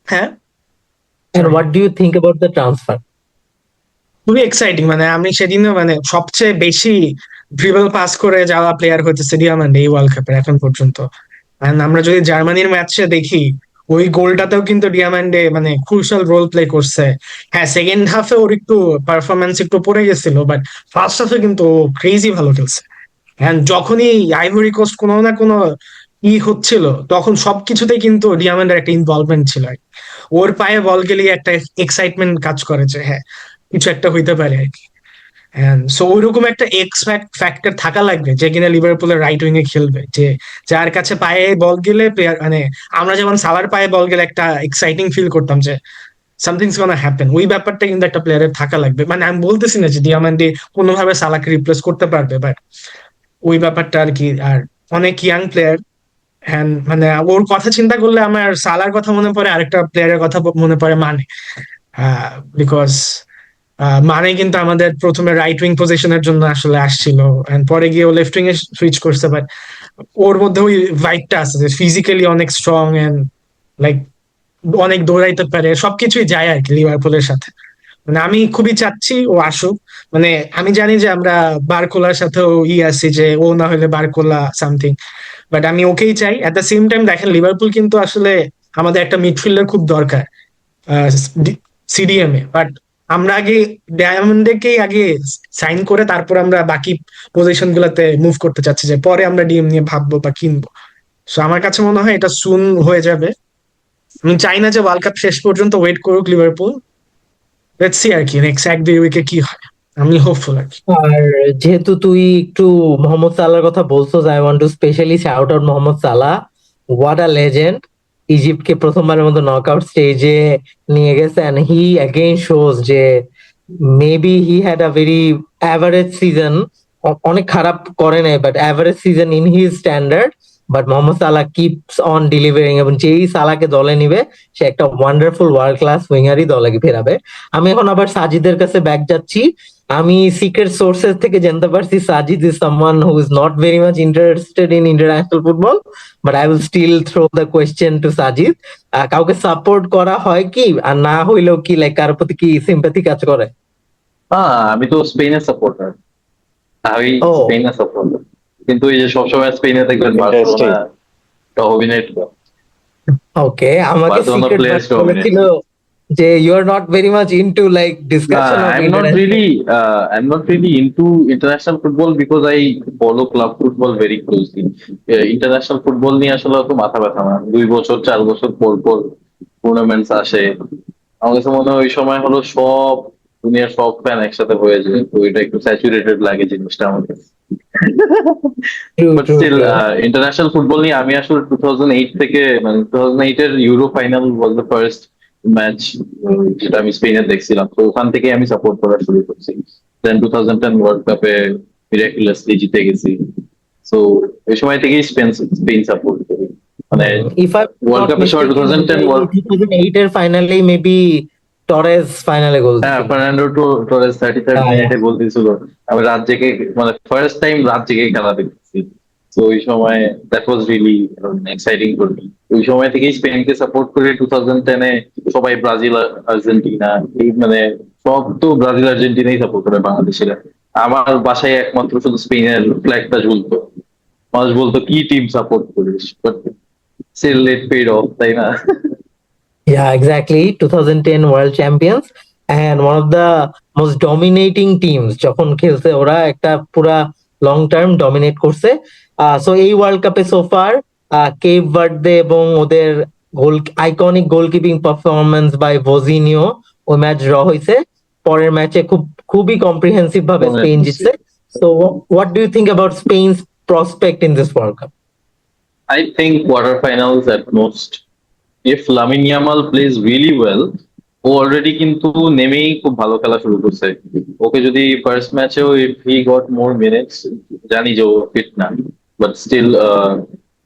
হ্যাঁ, And sorry, what do you think about the transfer? খুবই এক্সাইটিং। মানে আমি সেদিনও মানে সবচেয়ে বেশি ড্রিবল পাস করে যাওয়া প্লেয়ার হচ্ছে ডিয়ামান্ড এই ওয়ার্ল্ড কাপের এখন পর্যন্ত। And আমরা যদি জার্মানির ম্যাচে দেখি, ওই গোলটাতেও কিন্তু ডিয়ামান্ডে মানে ক্রুশাল রোল প্লে করছে। হ্যাঁ, সেকেন্ড হাফে ওর একটু পারফরমেন্স একটু পড়ে গেছিল, বাট ফার্স্ট হাফে কিন্তু ক্রেজি ভালো খেলছে। হ্যাঁ, যখনই আইভরি কোস্ট কোনো না কোনো হচ্ছিল, তখন সবকিছুতেই কিন্তু ডিয়ামান্ডের একটা ইনভলভমেন্ট ছিল আর কি। ওর পায়ে বল গেলে একটা এক্সাইটমেন্ট কাজ করে যে হ্যাঁ, কিছু একটা হইতে পারে আর কি। সো ওইরকম একটা এক্স ফ্যাক্টর থাকা লাগবে যে কিনা লিভারপুলের রাইট উইং এ খেলবে, যে যার কাছে পায়ে বল গেলে প্লেয়ার মানে আমরা যেমন সালার পায়ে বল গেলে একটা এক্সাইটিং ফিল করতাম যে সামথিংস গোনা হ্যাপেন, ওই ব্যাপারটা কিন্তু একটা প্লেয়ারের থাকা লাগবে। মানে আমি বলতেছি না যে ডিয়ামান্ডি কোনোভাবে সালাকে রিপ্লেস করতে পারবে, বাট ওই ব্যাপারটা আর কি। আর অনেক ইয়াং প্লেয়ার, হ্যান্ড মানে ওর কথা চিন্তা করলে আমার সালার কথা মনে পড়ে, আরেকটা প্লেয়ারের কথা মনে পড়ে, মানে বিকজ মানে কিন্তু আমাদের প্রথমে রাইট উইং পজিশনের জন্য আসলে আসছিল, and পরে গিয়ে ও লেফট উইং এ সুইচ করছে। বাট ওর মধ্যে ওই ভাইবটা আছে যে ফিজিক্যালি অনেক স্ট্রং এন্ড লাইক অনেক দৌড়াইতে পারে, সবকিছুই যায় আর কি লিভারপুলের সাথে। মানে আমি খুবই চাচ্ছি ও আসুক। মানে আমি জানি যে আমরা বারকোলার সাথেও আছি যে ও না হলে বারকোলা সামথিং, বাট আমি ওকেই চাই। এট দ্য সেম টাইম দেখেন লিভারপুল কিন্তু আসলে আমাদের একটা মিডফিল্ডার খুব দরকার সিডিএম এ, বাট আমরা আগে ডায়মন্ডকেই আগে সাইন করে তারপর আমরা বাকি পজিশন গুলাতে মুভ করতে চাচ্ছি, যে পরে আমরা ডিএম নিয়ে ভাববো বা কিনবো। সো আমার কাছে মনে হয় এটা সুন হয়ে যাবে। আমি চাই না যে ওয়ার্ল্ড কাপ শেষ পর্যন্ত ওয়েট করুক লিভারপুল। লেটস সি আর কি নেক্সট 1-2 উইকে কি হয়, আমি হোপফুল আর কি। আর যেহেতু তুই একটু মোহাম্মদ সালাহর কথা বলছো, I want to specially shout out Mohamed Salah. What a legend! ইজিপ্টকে প্রথমবারের মতো নকআউট স্টেজে নিয়ে গেছে, এন্ড হি অ্যাগেইন শোজ যে maybe he had a very average season, অনেক খারাপ করে নাই, but average season in his standard. But Mohamed Salah keeps on delivering, এবং যেই সালাহকে দলে নিবে সে একটা ওয়ান্ডারফুল ওয়ার্ল্ড ক্লাস উইঙ্গারই দলে ফেরাবে। আমি এখন আবার সাজিদের কাছে ব্যাক যাচ্ছি। আমি সিক্রেট সোর্সেস থেকে জানতে পারছি Sajid is someone who is not very much interested in international football, but I will still throw the question to Sajid. কাউকে সাপোর্ট করা হয় কি, আর না হইলেও কি লাইক কারোর প্রতি কি সিম্প্যাথি কাজ করে? আমি তো স্পেনের সাপোর্টার, আমি ও, স্পেনের সাপোর্টার, কিন্তু এই যে সবসময় স্পেনে দেখবেন ইন্টারেস্টিং। বার্সেলোনা ডমিনেট করে, ওকে, আমাকে বার্সেলোনা সিক্রেট প্লেয়ার্স ডমিনেট। বলেছিল যে you are not very much into like discussion of international. I'm not really into international football because I follow club football very closely. International football নিয়ে আসলে অত মাথা ব্যথা না, 2 বছর 4 বছর পর পর টুর্নামেন্টস আসে। আমার কাছে মনে হয় ওই সময় হলো সব দুনিয়ার সব ফ্যান একসাথে হয়ে যায়, তো এটা একটু স্যাচুরেটেড লাগে জিনিসটা আমাকে। True, but true, still true. International football নিয়ে আমি আসলে 2008 থেকে, মানে 2008 এর Euro final was the first match যেটা আমি স্পেনে দেখছিলাম, তো ওখান থেকে আমি সাপোর্ট করা শুরু করছি। দেন 2010 ওয়ার্ল্ড কাপে মিরাকুলাসলি জিতে গেছি। সো ওই সময় থেকেই স্পেন স্পেন সাপোর্ট করি, মানে If I'm ওয়ার্ল্ড not কাপের সময় mistaken, 2010 ওয়ার্ল্ড 2008 এর ফাইনালে মেবি টরেস ফাইনালে গোল হ্যাঁ, দিছিল। ফার্নান্ডো টোরেস 33rd হ্যাঁ, মিনিটে গোল দিয়েছিল। আমি রাত জেগে, মানে ফার্স্ট টাইম রাত জেগে খেলা দেখতেছি। তো ওই সময় that was really exciting for me. ওই সময় থেকেই স্পেনকে সাপোর্ট করে 2010-এ সবাই ব্রাজিল আর্জেন্টিনা, এই মানে সব তো ব্রাজিল আর্জেন্টিনাই সাপোর্ট করে বাংলাদেশিরা। আমার বাসায় একমাত্র শুধু স্পেনের ফ্ল্যাগটা ঝুলতো। মানুষ বলতো কি টিম সাপোর্ট করিস, but still late paid off, তাই না? yeah, exactly. 2010 world champions and one of the most dominating teams যখন খেলছে ওরা একটা পুরা লং টার্ম ডমিনেট করছে। সো এই ওয়ার্ল্ড কাপে সোফার কেপ ভার্দে এবং ওদের গোল আইকনিক গোলকিপিং পারফরমেন্স বাই ভোজিনিও ওই ম্যাচ ড্র হয়েছে। পরের ম্যাচে খুবই কম্প্রিহেন্সিভ ভাবে স্পেন জিতছে। So what do you think about Spain's prospect in this world cup? I think quarterfinals at most. If Lamine Yamal plays really well, O already কিন্তু নেমেই খুব ভালো খেলা শুরু করছে। ওকে যদি ফার্স্ট ম্যাচেও if he got more minutes, জানি যে ও ফিট না, বাট স্টিল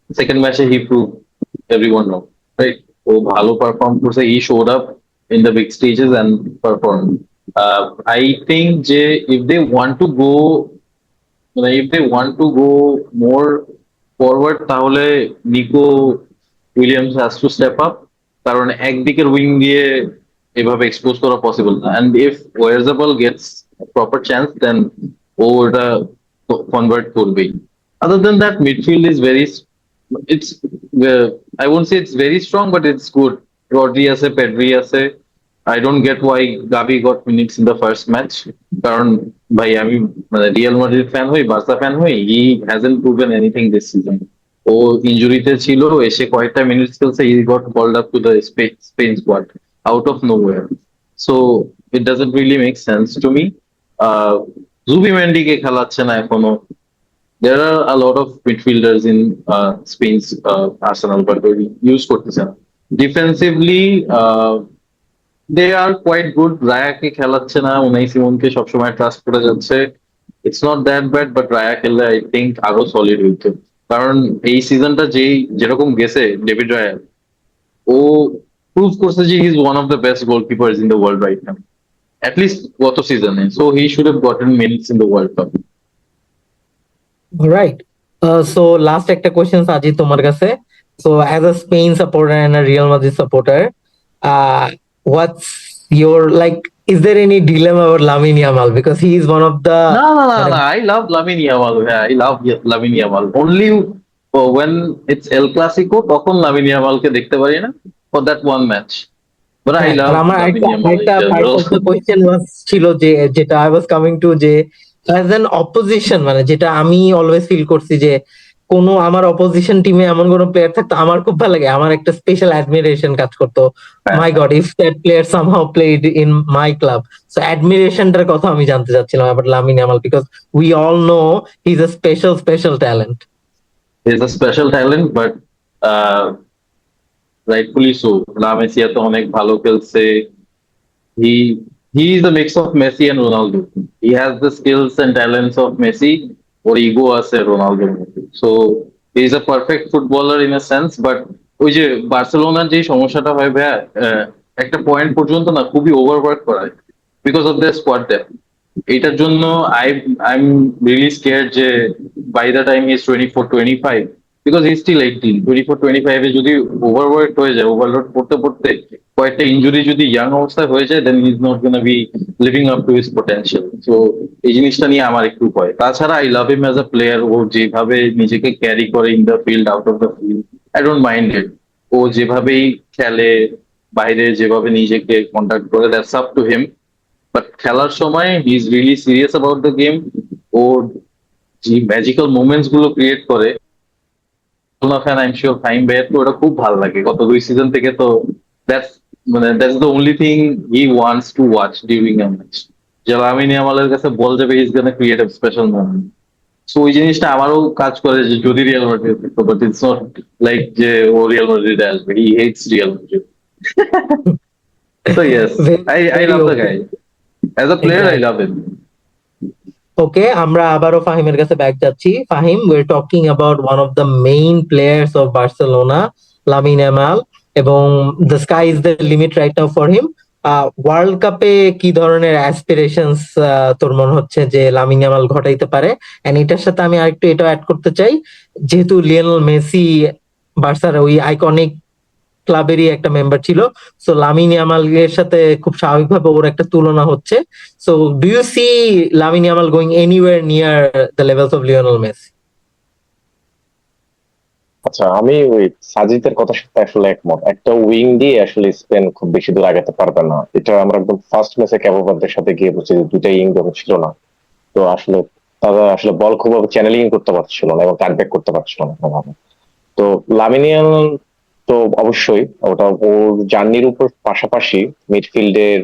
সেকেন্ড ম্যাচে he prove everyone know, right? ও ভালো পারফর্ম করছে, he showed up in the big stages and perform. I think যে if they want to go, মানে if they want to go more forward, তাহলে Nico Williams has to step up, কারণ একদিকের wing দিয়ে এভাবে expose করা possible না। And if ওয়ারজাবল gets proper chance, then ও ওটা কনভার্ট করবেই। Other than that midfield is very, it's, I won't say it's very strong, but it's good. Rodri আছে, পেড্রি আছে। I don't get why Gavi got minutes in the first match, কারণ ভাই আমি মানে Real Madrid fan হই, Barca fan হই, he hasn't proven anything this season. ও ইনজুরিতে ছিল, এসে কয়েকটা মিনিটস খেলছে, he got called up to the Spain squad out of nowhere. So it doesn't really make sense to me. জুবিমেন্ডিকে খেলাচ্ছে না এখনো। There are a lot of midfielders in Spain's Arsenal, but they use করতেছে না। Defensively, they are quite good. রায়াকে খেলাচ্ছে না, Unai সিমনকে সবসময় trust করে যাচ্ছে। It's not that bad, but Raya খেললে আই থিঙ্ক আরো সলিড হইতো। কারণ এই সিজনটা যেরকম গেছে ডেভিড রায়া, ও প্রুভ করছে যে he is one of the best goalkeepers in the world right now, at least গত সিজনে। So he should have gotten minutes in the world cup. Right. So last একটা কোয়েশ্চেন সাজি তোমার কাছে। So as a Spain supporter and a Real Madrid supporter, what's your like, is there any dilemma about Lamine Yamal because he is one of the No. I love Lamine Yamal. Yeah, I love Lamine Yamal. Only when it's El Clasico, তখন Lamine Yamal কে দেখতে পারি না for that one match. But I হ্যাঁ, love আর আমার Lamine Yamal in একটা part general. Of the question ছিল যে যেটা আই ওয়াজ কামিং টু, যে অ্যাজ অ্যান অপোজিশন, মানে যেটা আমি অলওয়েজ ফিল করছি যে কোনো আমার অপোজিশন টিমে এমন কোনো প্লেয়ার থাকতো আমার খুব ভালো লাগে, আমার একটা স্পেশাল অ্যাডমিরেশন কাজ করতো। My God, if that player somehow played in my club. So অ্যাডমিরেশনটার কথা আমি জানতে চাচ্ছিলাম about Lamine Yamal, because we all know he is a special talent. He's a special talent, but uh, rightfully so. La Masia তো অনেক ভালো খেলছে। He he is a mix of Messi and Ronaldo. He has the skills and talents of Messi, or ego আছে রোনালদোর মধ্যে। So he is a perfect footballer in a sense, but ওই যে বার্সেলোনার যে সমস্যাটা হয় ভাইয়া, একটা পয়েন্ট পর্যন্ত না খুবই ওভারওয়ার্ক করায় because of the squad depth. এটার জন্য আই এম রিয়েলি স্কেয়ার্ড যে by the time is 24-25, because he still 18, 24-25 এ যদি ওভারওয়ার্ক হয়ে যায়, ওভারলোড পড়তে পড়তে কয়েকটা ইনজুরি যদি ইয়াং অবস্থায় হয়ে যায়, then is not gonna be living up to his potential. So এই জিনিসটা নিয়ে আমার একটু ভয়। তাছাড়া I love him as a player. ও যেভাবে নিজেকে ক্যারি করে in the field, out of the field, I don't mind it. ও যেভাবেই খেলে, বাইরে যেভাবে নিজেকে কন্ডাক্ট করে, that's up to him. But খেলার সময় he is really serious about the game. ও যে ম্যাজিক্যাল মুভমেন্টস গুলো ক্রিয়েট করে, fan I am sure Fahim ভাইয়ের তো ওটা খুব ভালো লাগে। গত 2 সিজন থেকে তো that's that's the only thing he wants to watch during a match, যে লামিন ইয়ামালের কাছে বল যাবে, is gonna create a special moment. So ওই জিনিসটা আমারও কাজ করে যে যদি রিয়াল মাদ্রিদ থাকতো, বাট ইটস নট লাইক যে ও রিয়াল মাদ্রিদে আসবে, he hates Real Madrid. So yes, Very, I very love the okay. Guy, as a player I Exactly. Love him. Okay, আমরা আবারও ফাহিমের কাছে ব্যাক যাচ্ছি। Fahim, we're talking about one of the main players of Barcelona, Lamine Yamal, এবং the sky is the limit right now for him. World কাপে কি ধরনের aspirations তোর মনে হচ্ছে যে লামিন ইয়ামাল ঘটাইতে পারে? এন্ড এটার সাথে আমি আরেকটু এটা অ্যাড করতে চাই, যেহেতু লিওনেল মেসি বার্সার ওই আইকনিক ক্লাবেরই একটা মেম্বার ছিল, সো লামিন ইয়ামালের সাথে খুব স্বাভাবিকভাবে ওর একটা তুলনা হচ্ছে। So do you see Lamine Yamal going anywhere near the levels of Lionel Messi? আচ্ছা, আমি ওই সাজিদের কথার সাথে আসলে একমত। একটা উইং দিয়ে আসলে স্পেন খুব বেশি দূর আগাতে পারবে না। এটা আমরা একদম ফার্স্ট ম্যাচে ক্যাবোভার্দের সাথে গিয়ে বলছি যে দুইটা উইং যখন ছিল না, তো আসলে তারা আসলে বল খুব চ্যানেলিং করতে পারছিল না এবং কাটব্যাক করতে পারছিল না কোনোভাবে। তো লামিনিয়াল তো অবশ্যই ওটা ওর জার্নির উপর পাশাপাশি মিডফিল্ডের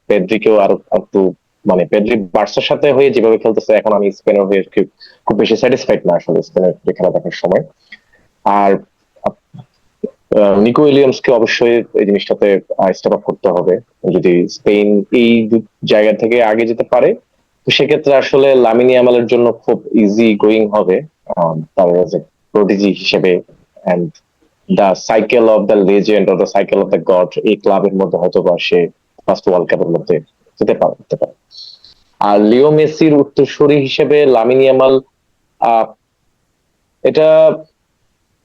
পেদ্রিকেও আরো একটু, মানে পেদ্রি বার্সার সাথে হয়ে যেভাবে খেলতেছে এখন, আমি স্পেনের হয়ে খুব বেশি স্যাটিসফাইড না আসলে স্পেনের খেলা দেখার সময়। আর নিকো উইলিয়ামসকে অবশ্যই এই জিনিসটাতে স্টেপ আপ করতে হবে। যদি স্পেন এই জায়গা থেকে আগে যেতে পারে, তো সেক্ষেত্রে আসলে লামিন ইয়ামালের জন্য খুব ইজি গোয়িং হবে তার প্রোডিজি হিসেবে। And the cycle of the legend of the cycle of the god, এই ক্লাবের মধ্যে হয়তো বা সে ফার্স্ট ওয়ার্ল্ড কাপের মধ্যে যেতে পারে। আর লিও মেসির উত্তরসূরি হিসেবে লামিন ইয়ামাল, এটা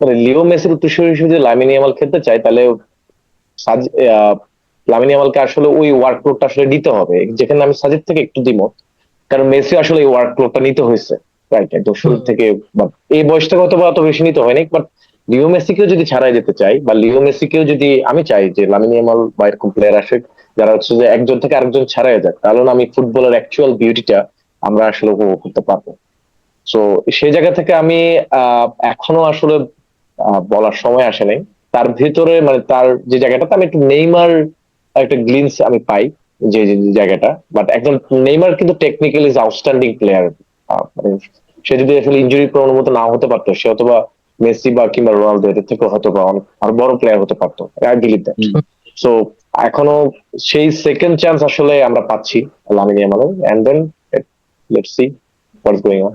মানে লিও মেসির উত্তরসূরি হিসেবে যদি লামিন ইয়ামাল খেলতে চায়, তাহলে লামিন ইয়ামালকে আসলে ওই ওয়ার্কলোডটা আসলে নিতে হবে, যেখানে আমি সাজিদ থেকে একটু দ্বিমত। কারণ মেসি আসলে এই ওয়ার্কলোডটা নিতে হয়েছে রাইট একদম শুরু থেকে, বাট এই বয়সটা হয়তো বা অত বেশি নিতে হয়নি। বাট লিও মেসিকেও যদি ছাড়াই যেতে চাই, বা লিও মেসিকেও যদি আমি চাই যে লামিন ইয়ামাল বা এরকম প্লেয়ার আসে যারা হচ্ছে যে একজন থেকে আরেকজন ছাড়াই যাক, তাহলে আমি ফুটবলের অ্যাকচুয়াল বিউটিটা আমরা আসলে উপভোগ করতে পারবো। সো সেই জায়গা থেকে আমি এখনো আসলে বলার সময় আসে নাই। তার ভেতরে মানে তার যে জায়গাটাতে আমি একটু নেইমার একটা গ্লিন্স আমি পাই, যে জায়গাটা। বাট একজন নেইমার কিন্তু টেকনিক্যালি ইজ আউটস্ট্যান্ডিং প্লেয়ার। সে যদি আসলে ইনজুরি প্রবণ মতো না হতে পারতো, সে অথবা মেসি বা কিংবা রোনালদো এদের থেকে হয়তো বা অনেক আর বড় প্লেয়ার হতে পারতো, আই বিলিভ দ্যাট। সো এখনো সেই সেকেন্ড চান্স আসলে আমরা পাচ্ছি লামিন ইয়ামালের। And then let's see what's going on.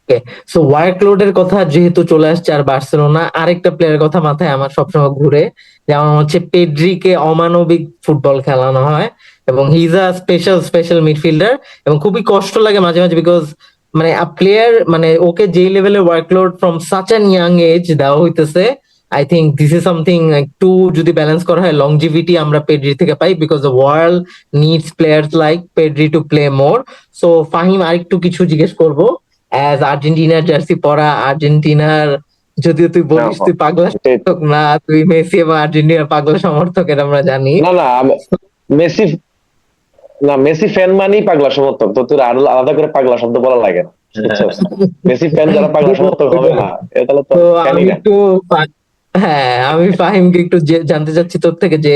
Okay, so ওয়ার্কলোডের কথা যেহেতু চলে আসছে আর বার্সেলোনা, আরেকটা প্লেয়ারের কথা মাথায় আমার সবসময় ঘুরে, যেমন হচ্ছে পেড্রিকে অমানবিক ফুটবল খেলানো হয় এবং হি ইজ আ স্পেশাল মিডফিল্ডার, এবং খুবই কষ্ট লাগে মাঝে মাঝে বিকজ মানে প্লেয়ার মানে ওকে যে লেভেলের workload from such an young age দেওয়া হইতেছে। I think this is something একটু যদি ব্যালেন্স করা হয়, লংজিভিটি আমরা পেড্রি থেকে পাই because the world needs players like Pedri to play more. So Fahim, আরেকটু কিছু জিজ্ঞেস করবো। অ্যাজ আর্জেন্টিনার জার্সি পরা আর্জেন্টিনার, যদিও তুই বলিস তুই পাগলা সমর্থক না, তুই মেসি এবং আর্জেন্টিনার পাগলা সমর্থক, এটা আমরা জানি। না না, মেসি না, মেসি ফ্যান মানেই পাগলা সমর্থক, তো তোর আরো আলাদা করে পাগলা শব্দ বলা লাগে না, বুঝছস? মেসি ফ্যান যারা পাগলা সমর্থক হবে না, এ তাহলে তো তো ফ্যানই আমি না। একটু হ্যাঁ, আমি ফাহিমকে একটু জানতে চাচ্ছি তোর থেকে যে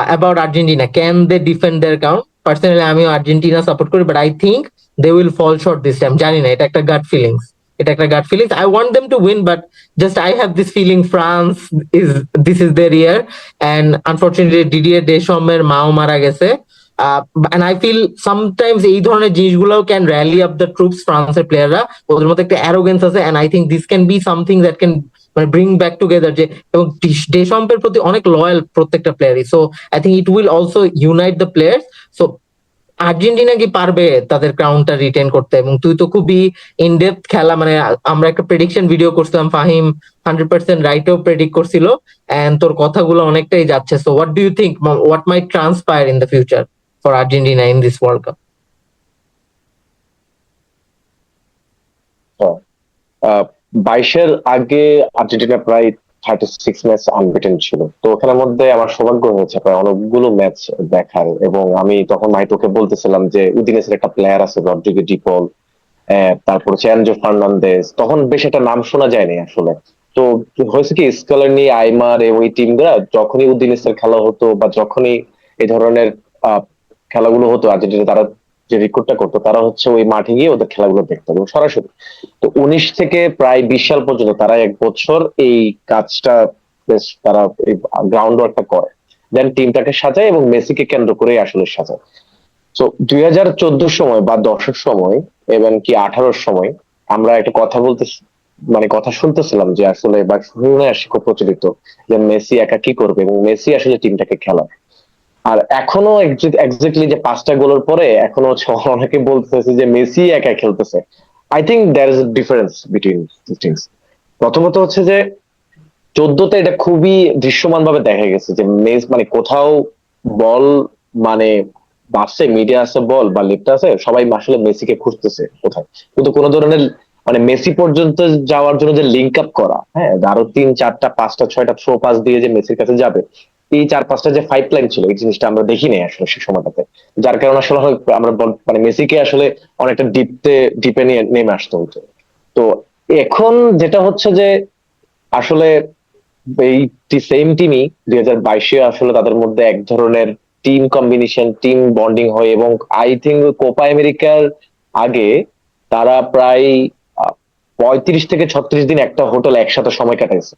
about Argentina, can they defend their ground? Personally আমিও আর্জেন্টিনা সাপোর্ট করি, but I think they will fall short this time. জানি না, এটা একটা gut feelings, I want them to win, but just I have this feeling France is this is their year. And unfortunately Didier ডেশমের মাও মারা গেছে। And I feel sometimes এই ধরনের জিনিসগুলো can rally up the troops, ফ্রান্সের প্লেয়াররা ওদের মধ্যে একটা অ্যারোগেন্স আছে, and I think this can be something that can মানে ব্রিং ব্যাক টুগেদার। যে এবং ডেশম্পের প্রতি অনেক লয়াল প্রত্যেকটা প্লেয়ারই, so I think it will also unite the players. So Argentina কি পারবে তাদের ক্রাউনটা রিটেন করতে? এবং তুই তো খুবই ইনডেপথ খেলা, মানে আমরা একটা প্রেডিকশন ভিডিও করছিলাম, ফাহিম 100% রাইটেও প্রেডিক্ট করছিল, এন্ড তোর কথাগুলো অনেকটাই যাচ্ছে। So what do you think, what might transpire in the future for Argentina in this world cup? 22-এর আগে আর্জেন্টিনা প্রায় 36 ম্যাচ আনবিটেন ছিল। তো ওখানের মধ্যে আমার সৌভাগ্য হয়েছে প্রায় অনেকগুলো ম্যাচ দেখার, এবং আমি তখন মাইটোকে বলতেছিলাম যে উদিনেসের একটা প্লেয়ার আছে রদ্রিগো ডি পল, তারপর হচ্ছে অ্যানজো ফার্নান্দেজ, তখন বেশ একটা নাম শোনা যায়নি আসলে। তো হয়েছে কি, স্কলানি, আইমার ওই টিমগুলা যখনই উদিনেসের খেলা হতো বা যখনই এই ধরনের আহ, খেলাগুলো হতো আর্জেন্টিনা, তারা যে রেকর্ডটা করতো তারা হচ্ছে ওই মাঠে গিয়ে ওদের খেলাগুলো দেখতো এবং সরাসরি। তো 19 থেকে প্রায় 20 সাল পর্যন্ত তারা 1 বছর এই কাজটা বেশ তারা এই গ্রাউন্ড ওয়ার্কটা করে, দেন টিমটাকে সাজায় এবং মেসিকে কেন্দ্র করে আসলে সাজায়। তো 2014 সময় বা 10-এর সময় এবং কি 18-র সময় আমরা একটা কথা বলতে, মানে কথা শুনতেছিলাম যে আসলে, বা শুনে আসি খুব প্রচলিত, যে মেসি একা কি করবে এবং মেসি আসলে টিমটাকে খেলায়। আর এখনো এক্স্যাক্টলি যে 5টা গোলের পরে এখনো হচ্ছে অনেকে বলতেছে যে মেসি একা খেলতেছে। I think there is difference between things. প্রথমত হচ্ছে যে 14তে এটা খুবই দৃশ্যমান ভাবে দেখা গেছে যে মানে কোথাও বল, মানে বাসে মিডিয়া আছে বল বা লেফট আছে, সবাই আসলে মেসিকে খুঁজতেছে কোথায়, কিন্তু কোনো ধরনের মানে মেসি পর্যন্ত যাওয়ার জন্য যে লিঙ্ক আপ করা, হ্যাঁ, আরো 3, 4, 5, 6টা থ্রো পাস দিয়ে যে মেসির কাছে যাবে, এই 4, 5টা যে পাইপ লাইন ছিল, এই জিনিসটা আমরা দেখি নাই আসলে সেই সময়টাতে। যার কারণে আসলে আমরা মানে মেসিকে আসলে অনেকটা ডিপে নিয়ে নেমে আসতে হতো। তো এখন যেটা হচ্ছে যে আসলে এই সেম টিমই 2022-এ আসলে তাদের মধ্যে এক ধরনের টিম কম্বিনেশন, টিম বন্ডিং হয়, এবং আই থিঙ্ক কোপা আমেরিকার আগে তারা প্রায় 35 থেকে 36 দিন একটা হোটেল একসাথে সময় কাটাইছে।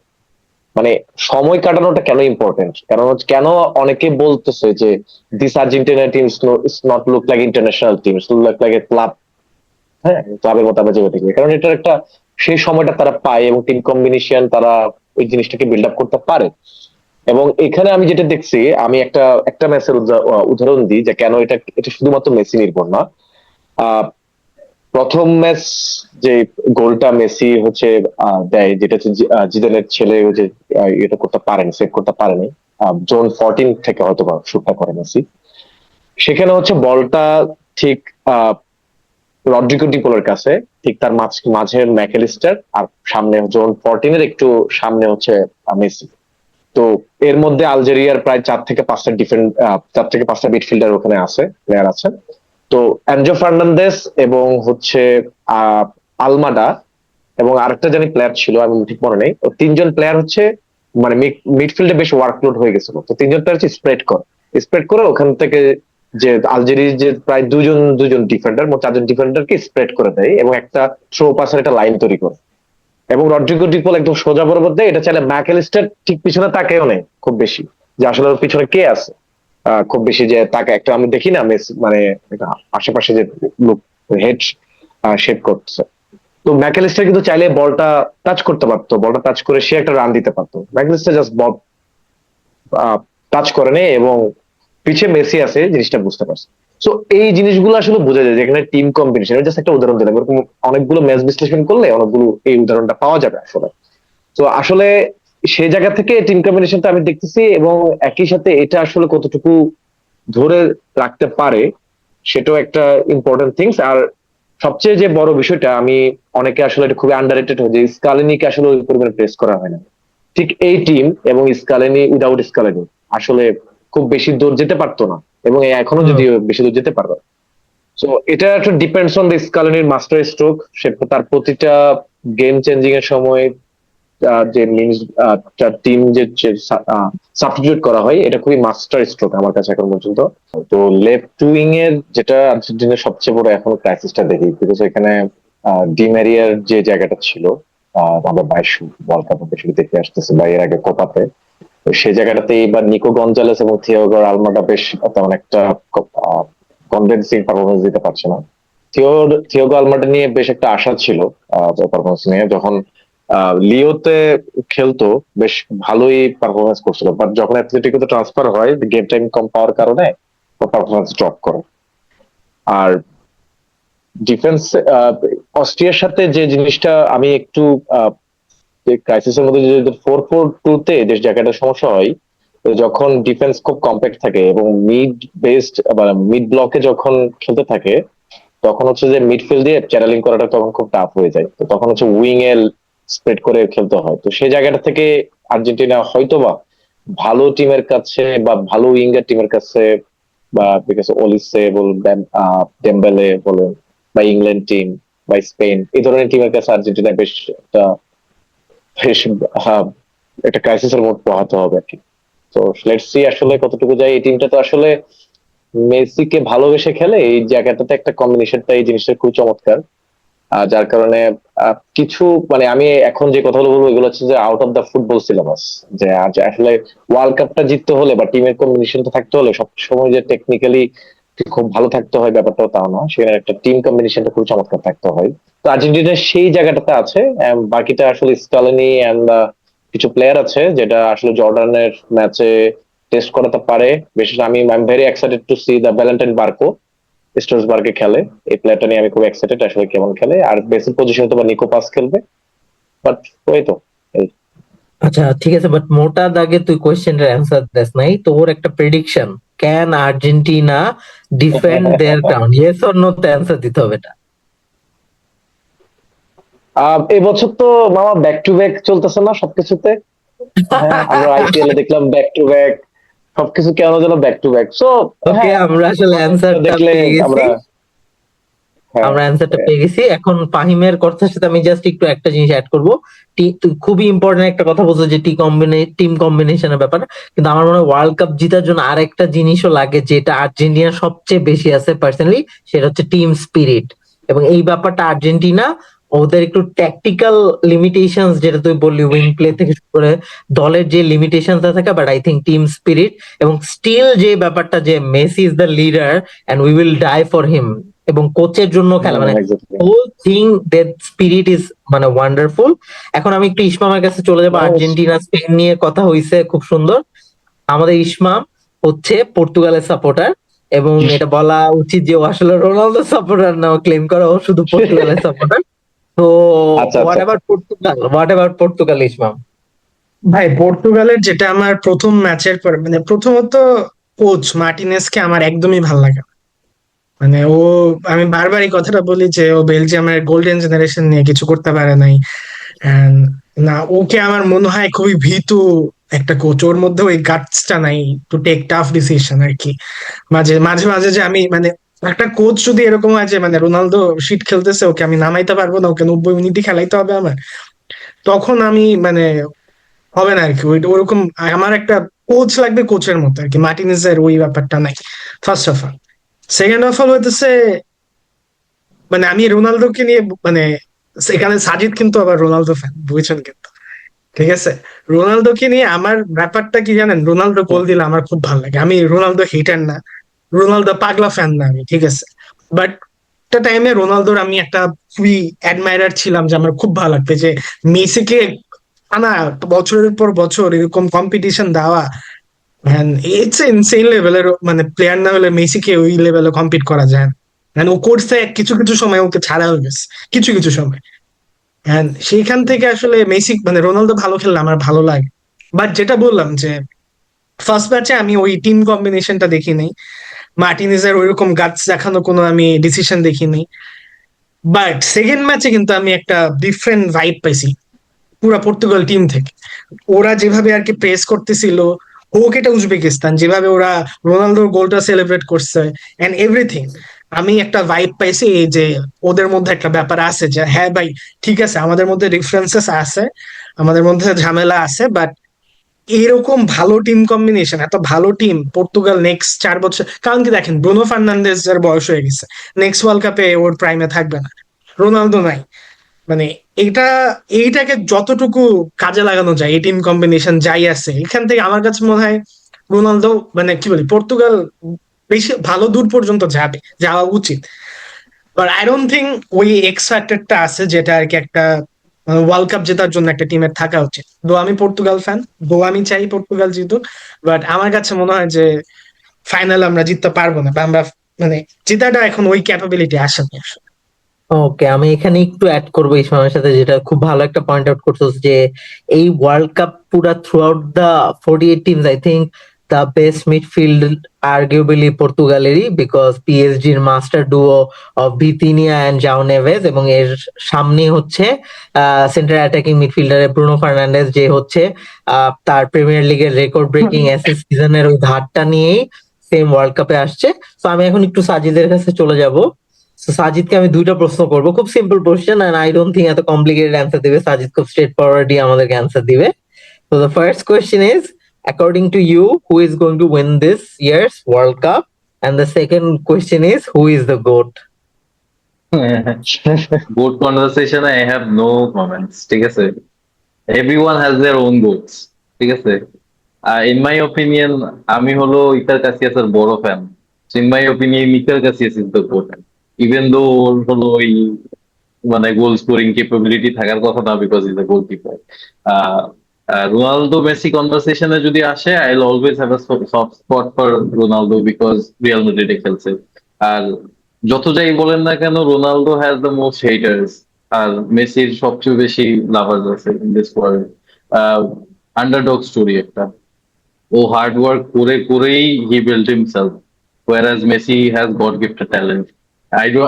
মানে সময় কাটানোটা কেন ইম্পর্টেন্ট, কারণ কেন অনেকে বলতেছে যে this Argentina team is not look like international team, look like a club. হ্যাঁ, ক্লাবের মতো আমরা যেটা দেখি, কারণ এটার একটা সেই সময়টা তারা পায় এবং টিম কম্বিনেশন তারা ওই জিনিসটাকে বিল্ড আপ করতে পারে। এবং এখানে আমি যেটা দেখছি, আমি একটা একটা ম্যাচের উদাহরণ দিই যে কেন এটা এটা শুধুমাত্র মেসি নির্ভর না। আহ প্রথম ম্যাচ যে গোলটা মেসি হচ্ছে দেয়, যেটা হচ্ছে জিদানের ছেলে ওই যে এটা করতে পারেন, সেভ করতে পারেনি, জোন 14 থেকে হয়তো বা শুটটা করে মেসি। সেখানে হচ্ছে বলটা ঠিক আহ রদ্রিগো ডিপোলের কাছে, ঠিক তার মাঝের ম্যাকেলিস্টার, আর সামনে জোন 14-এর একটু সামনে হচ্ছে মেসি। তো এর মধ্যে আলজেরিয়ার প্রায় 4 থেকে 5টা ডিফেন্ড, 4 থেকে 5টা মিডফিল্ডার ওখানে আছে, প্লেয়ার আছে। তো অ্যানজো ফার্নান্দেস এবং হচ্ছে আহ আলমাডা এবং আরেকটা জানি প্লেয়ার ছিল, আমি ঠিক মনে নেই, ও 3জন প্লেয়ার হচ্ছে মানে মিডফিল্ডে বেশ ওয়ার্কলোড হয়ে গেছিল, তো 3জন প্লেয়ার হচ্ছে স্প্রেড করে ওখান থেকে যে আলজেরিয়ার যে প্রায় দুজন দুজন ডিফেন্ডার, মোট 4জন ডিফেন্ডারকে স্প্রেড করে দেয় এবং একটা থ্রো পাসের একটা লাইন তৈরি করে, এবং রদ্রিগো ডিপল একদম সোজা বরাবর দেয়। এটা চাইলে ম্যাকেলিস্টার ঠিক পিছনে তাকেও নেই খুব বেশি, যে আসলে ওর পিছনে কে আছে, খুব বেশি যে তাকে একটা আমি দেখি না মানে একটা আশেপাশে যে লোক হেড শেপ করছে। তো ম্যাকেলিস্টার কিন্তু চাইলে বলটা টাচ করতে পারতো, বলটা টাচ করে সে একটা রান দিতে পারতো, ম্যাকেলিস্টার জাস্ট বল টাচ করে নেই এবং পিছে মেসি আছে, জিনিসটা বুঝতে পারছে। তো এই জিনিসগুলো আসলে বোঝা যায় যেখানে টিম কম্বিনেশন, জাস্ট একটা উদাহরণ দিলাম, এরকম অনেকগুলো ম্যাচ বিশ্লেষণ করলে অনেকগুলো এই উদাহরণটা পাওয়া যাবে আসলে। তো আসলে সেই জায়গা থেকে টিম কম্বিনেশনটা আমি দেখতেছি, এবং একই সাথে এটা আসলে কতটুকু ধরে রাখতে পারে সেটাও একটা ইম্পর্টেন্ট থিংস। আর সবচেয়ে যে বড় বিষয়টা, আমি অনেকে আসলে এটা খুবই আন্ডাররেটেড হয়ে, যে স্কালিনিকে আসলে ওই পরিমাণে প্রেস করা হয় না। ঠিক এই টিম এবং স্কালিনি, উইদাউট স্কালিনি আসলে খুব বেশি দূর যেতে পারতো না, এবং এখনো হুম। যদি বেশি দূর যেতে পারবে। সো এটা একটা ডিপেন্ডস অন দ্য স্কালিনির মাস্টার স্ট্রোক, সে তার প্রতিটা গেম চেঞ্জিং এর সময় যে মিনস টিম যে সাবস্টিটিউট করা হয়, এটা খুবই মাস্টার স্ট্রোক আমার কাছে এখন পর্যন্ত। তো লেফট উইং এর যেটা আর্জেন্টিনার সবচেয়ে বড় এখন ক্রাইসিসটা দেখি, বিকজ এখানে ডিমেরিয়ার যে জায়গাটা ছিল আমরা 22 ওয়ার্ল্ড কাপে শুরু দেখে আসতেছে বা এর আগে কোপাতে, তো সেই জায়গাটাতে এবার নিকো গঞ্জালেস এবং থিয়াগো আলমাডা বেশ তেমন একটা কনভিন্সিং পারফরমেন্স দিতে পারছে না। থিয়াগো আলমাডা নিয়ে বেশ একটা আশা ছিল পারফরমেন্স নিয়ে, যখন লিওতে খেলতো বেশ ভালোই পারফরমেন্স করছিল, বাট যখন অ্যাথলেটিকোতে ট্রান্সফার হয় গেম টাইম কম পাওয়ার কারণে পারফরমেন্স ড্রপ করে। আর ডিফেন্স, অস্ট্রিয়ার সাথে যে জিনিসটা আমি একটু ক্রাইসিসের মধ্যে, যে 4-4-2-তে যে জায়গাটা সমস্যা হয়, তো যখন ডিফেন্স খুব কম্প্যাক্ট থাকে এবং মিড বেসড বা মিড ব্লকে যখন খেলতে থাকে, তখন হচ্ছে যে মিডফিল্ড দিয়ে চ্যানেলিং করাটা তখন খুব টাফ হয়ে যায়, তো তখন হচ্ছে উইং এ স্প্রেড করে খেলতে হয়। তো সেই জায়গাটা থেকে আর্জেন্টিনা হয়তোবা ভালো টিমের কাছে বা ভালো উইঙ্গার টিমের কাছে, বা বিকজ ওলিসে বলবেন, ডেম্বেলে বলেন, বা ইংল্যান্ড টিম বা স্পেন, এই ধরনের টিমের কাছে আর্জেন্টিনা বেশ আহ, একটা ক্রাইসিসের মধ্যে পোহাতে হবে আর কি। তো লেটস সি আসলে কতটুকু যায়। এই টিমটা তো আসলে মেসিকে ভালোবেসে খেলে, এই জায়গাটাতে একটা কম্বিনেশনটা, এই জিনিসটা খুব চমৎকার। যার কারণে কিছু মানে আমি এখন যে কথাগুলো বলবো এগুলো হচ্ছে যে out of the football syllabus, যে আজ আসলে ওয়ার্ল্ড কাপটা জিততে হলে বা টিমের কম্বিনেশনটা থাকতে হলে সবসময় যে টেকনিক্যালি খুব ভালো থাকতে হয় ব্যাপারটাও তাও না, সেখানে একটা টিম কম্বিনেশনটা খুব চমৎকার থাকতে হয়। তো আর্জেন্টিনা সেই জায়গাটাতে আছে। বাকিটা আসলে স্কালোনি এন্ড কিছু প্লেয়ার আছে যেটা আসলে জর্ডানের ম্যাচে টেস্ট করাতে পারে। বিশেষ আমি very excited to see the Valentin Barco, স্ট্রাসবার্গে খেলে। এই প্লেয়ারটা নিয়ে আমি খুব এক্সাইটেড আসলে কেমন খেলে। আর বেসিক পজিশনে তো বা নিকো পাস খেলবে, বাট ওই তো এই। আচ্ছা ঠিক আছে, বাট মোটা দাগে তুই কোয়েশ্চেনের অ্যান্সার দেস নাই। তোর একটা prediction, can Argentina defend their ground? Yes or no তে অ্যান্সার দিতে হবে এটা। এবছর তো মামা ব্যাক টু ব্যাক চলতেছে না সবকিছুতে। হ্যাঁ, আমরা আইপিএল এ দেখলাম ব্যাক টু ব্যাক, সবকিছু কেন যেন back to back. So okay, হ্যাঁ, আমরা আসলে অ্যান্সারটা দেখলে পেয়ে গেছি। আমরা, হ্যাঁ, আমরা অ্যান্সারটা পেয়ে গেছি। এখন ফাহিমের কথার সাথে আমি জাস্ট একটু একটা জিনিস অ্যাড করবো। তুই খুবই ইম্পর্টেন্ট একটা কথা বলছো যে টিম কম্বিনেশনের ব্যাপার, কিন্তু আমার মনে হয় ওয়ার্ল্ড কাপ জেতার জন্য আরেকটা জিনিসও লাগে, যেটা আর্জেন্টিনা সবচেয়ে বেশি আছে পার্সোনালি, সেটা হচ্ছে টিম স্পিরিট। এবং এই ব্যাপারটা আর্জেন্টিনা ওদের একটু ট্যাকটিক্যাল লিমিটেশনস, যেটা তুই বললি উইং প্লে থেকে শুরু করে দলের যে লিমিটেশনটা থাকে, but I think team spirit এবং স্টিল যে ব্যাপারটা যে Messi is the leader and we will die for him, এবং কোচের জন্য খেলা, মানে exactly. Whole thing, that spirit is মানে ওয়ান্ডারফুল। এখন আমি একটু ইসমামের কাছে চলে যাবো। আর্জেন্টিনা স্পেন নিয়ে কথা হইছে খুব সুন্দর। আমাদের ইসমাম হচ্ছে পর্তুগালের সাপোর্টার, এবং এটা বলা উচিত যে ও আসলে রোনালদো সাপোর্টার না, ক্লেম করা ও শুধু পর্তুগালের সাপোর্টার। তো আচ্ছা হোয়াট আচ্ছা। About Portugal, what about Portugal Ismam? ভাই, পর্তুগালের যেটা আমার প্রথম ম্যাচের পর মানে প্রথমত কোচ মার্টিনেজকে আমার একদমই ভাল লাগে না। মানে ও, আমি বারবার এই কথাটা বলি যে ও বেলজিয়ামের গোল্ডেন জেনারেশন নিয়ে কিছু করতে পারে নাই। And না, ওকে আমার মনে হয় খুবই ভীতু একটা কোচ, ওর মধ্যে ওই গাটসটা নাই টু টেক টাফ ডিসিশন আর কি। মাঝে মাঝে মাঝে যে আমি মানে একটা কোচ যদি এরকম হয় যে মানে রোনালদো শিট খেলতেছে, ওকে আমি নামাইতে পারবো না, ওকে 90 মিনিটই খেলাইতে হবে আমার, তখন আমি মানে হবে না আর কি। ওরকম আমার একটা কোচ লাগবে, কোচের মতো আর কি। মার্টিনেজের ওই ব্যাপারটা নাই, first of all. Second of all হইতেছে মানে আমি রোনালদোকে নিয়ে মানে সেখানে সাজিদ কিন্তু আবার রোনালদো ফ্যান, বুঝছেন কিন্তু। ঠিক আছে, রোনালদোকে নিয়ে আমার ব্যাপারটা কি জানেন, রোনালদো গোল দিলে আমার খুব ভালো লাগে। আমি রোনালদো হিটার না, রোনালদো পাগলা ফ্যান না আমি, ঠিক আছে। বাট একটা টাইমে রোনালদোর আমি একটা খুবই অ্যাডমায়ারার ছিলাম, যে আমার খুব ভালো লাগতো যে মেসিকে আনা বছরের পর বছর এরকম কম্পিটিশন দেওয়া। ম্যান, ইটস ইনসেইন লেভেলের মানে প্লেয়ার না হলে মেসিকে ওই লেভেলে কম্পিট করা যায় না। মানে ও করছে কিছু কিছু সময়, ওকে ছাড়া হয়ে গেছে কিছু কিছু সময়। হ্যাঁ, সেইখান থেকে আসলে মেসি মানে রোনালদো ভালো খেললে আমার ভালো লাগে। বাট যেটা বললাম যে ফার্স্ট ম্যাচে আমি ওই টিম কম্বিনেশনটা দেখিনি, মার্টিনেজের ওইরকম গাটস দেখানো কোনো আমি ডিসিশন দেখিনি। বাট সেকেন্ড ম্যাচে কিন্তু আমি একটা ডিফারেন্ট ভাইব পাইছি পুরা পর্তুগাল টিম থেকে। ওরা যেভাবে আর কি প্রেস করতেছিল, হোক এটা উজবেকিস্তান, যেভাবে ওরা রোনালদোর গোলটা সেলিব্রেট করছে এন্ড এভরিথিং, আমি একটা ভাইব পাইছি এই যে ওদের মধ্যে একটা ব্যাপার আছে যে হ্যাঁ ভাই, ঠিক আছে আমাদের মধ্যে ডিফারেন্সেস আছে, আমাদের মধ্যে ঝামেলা আছে, বাট এরকম ভালো টিম কম্বিনেশন, এত ভালো টিম পর্তুগাল নেক্সট 4 বছর, কারণ কি দেখেন ব্রুনো ফার্নান্দেজ এর বয়স হয়ে গেছে, নেক্সট ওয়ার্ল্ড কাপে ওর প্রাইমে থাকবে না, রোনালদো নাই। মানে এইটা, এইটাকে যতটুকু কাজে লাগানো যায়, এই টিম কম্বিনেশন যাই আছে এখান থেকে আমার কাছে মনে হয় রোনালদো মানে কি বলি, পর্তুগাল বেশি ভালো দূর পর্যন্ত যাবে, যাওয়া উচিত। বাট আই ডোন্ট থিঙ্ক ওই এক্স ফ্যাক্টরটা আছে যেটা আর কি একটা ওয়ার্ল্ড কাপ জেতার জন্য একটা টিমের থাকা উচিত। দো আমি পর্তুগাল ফ্যান, দো আমি চাই পর্তুগাল জিতুক, বাট আমার কাছে মনে হয় যে ফাইনাল আমরা জিততে পারবো না, বা আমরা মানে জেতাটা এখন ওই ক্যাপাবিলিটি আসেনি আসলে। ওকে, আমি এখানে একটু অ্যাড করবো ইসমামের সাথে, যেটা খুব ভালো একটা পয়েন্ট আউট করছো, যে এই ওয়ার্ল্ড কাপ পুরা throughout the 48 teams, I think the best midfield arguably পর্তুগালেরই, because PSG এর master duo of Vitinha and Joao Neves, এবং এর সামনে হচ্ছে সেন্টার অ্যাটাকিং মিডফিল্ডারে ব্রুনো ফার্নান্ডেজ, যে হচ্ছে তার প্রিমিয়ার লিগের রেকর্ড ব্রেকিং অ্যাসিস্ট সিজনের ওই ধারটা নিয়েই সেম ওয়ার্ল্ড কাপে আসছে। তো আমি এখন একটু সাজিদের কাছে চলে যাব। So, সাজিদকে আমি দুইটা প্রশ্ন করব, খুব simple question, and I don't think এত কমপ্লিকেটেড অ্যান্সার দিবে। সাজিদ খুব স্ট্রেট ফরওয়ার্ডই আমাদেরকে অ্যান্সার দিবে। So the first question is, according to you, who is going to win this year's World Cup? And the second question is, who is the GOAT? Boat conversation, I have no comments. ঠিক আছে, everyone has their own goals. ঠিক আছে, in my opinion, আমি হলো Iker কাসিয়াসের বড় fan. In my opinion, Iker Casillas is the GOAT. Even though ওর হলো ওই মানে গোল স্কোরিং ক্যাপাবিলিটি থাকার কথা না, because is a goalkeeper. Ronaldo Messi conversation যদি আসে, I will always have a soft spot for Ronaldo, because Real মাদ্রিদে খেলছে। আর যত যাই বলেন না কেন, Ronaldo has the most haters, আর মেসির সবচেয়ে বেশি লাভার্স আছে in this world. Underdog story একটা, ও হার্ড ওয়ার্ক করে করেই he build himself, whereas Messi has God gifted talent.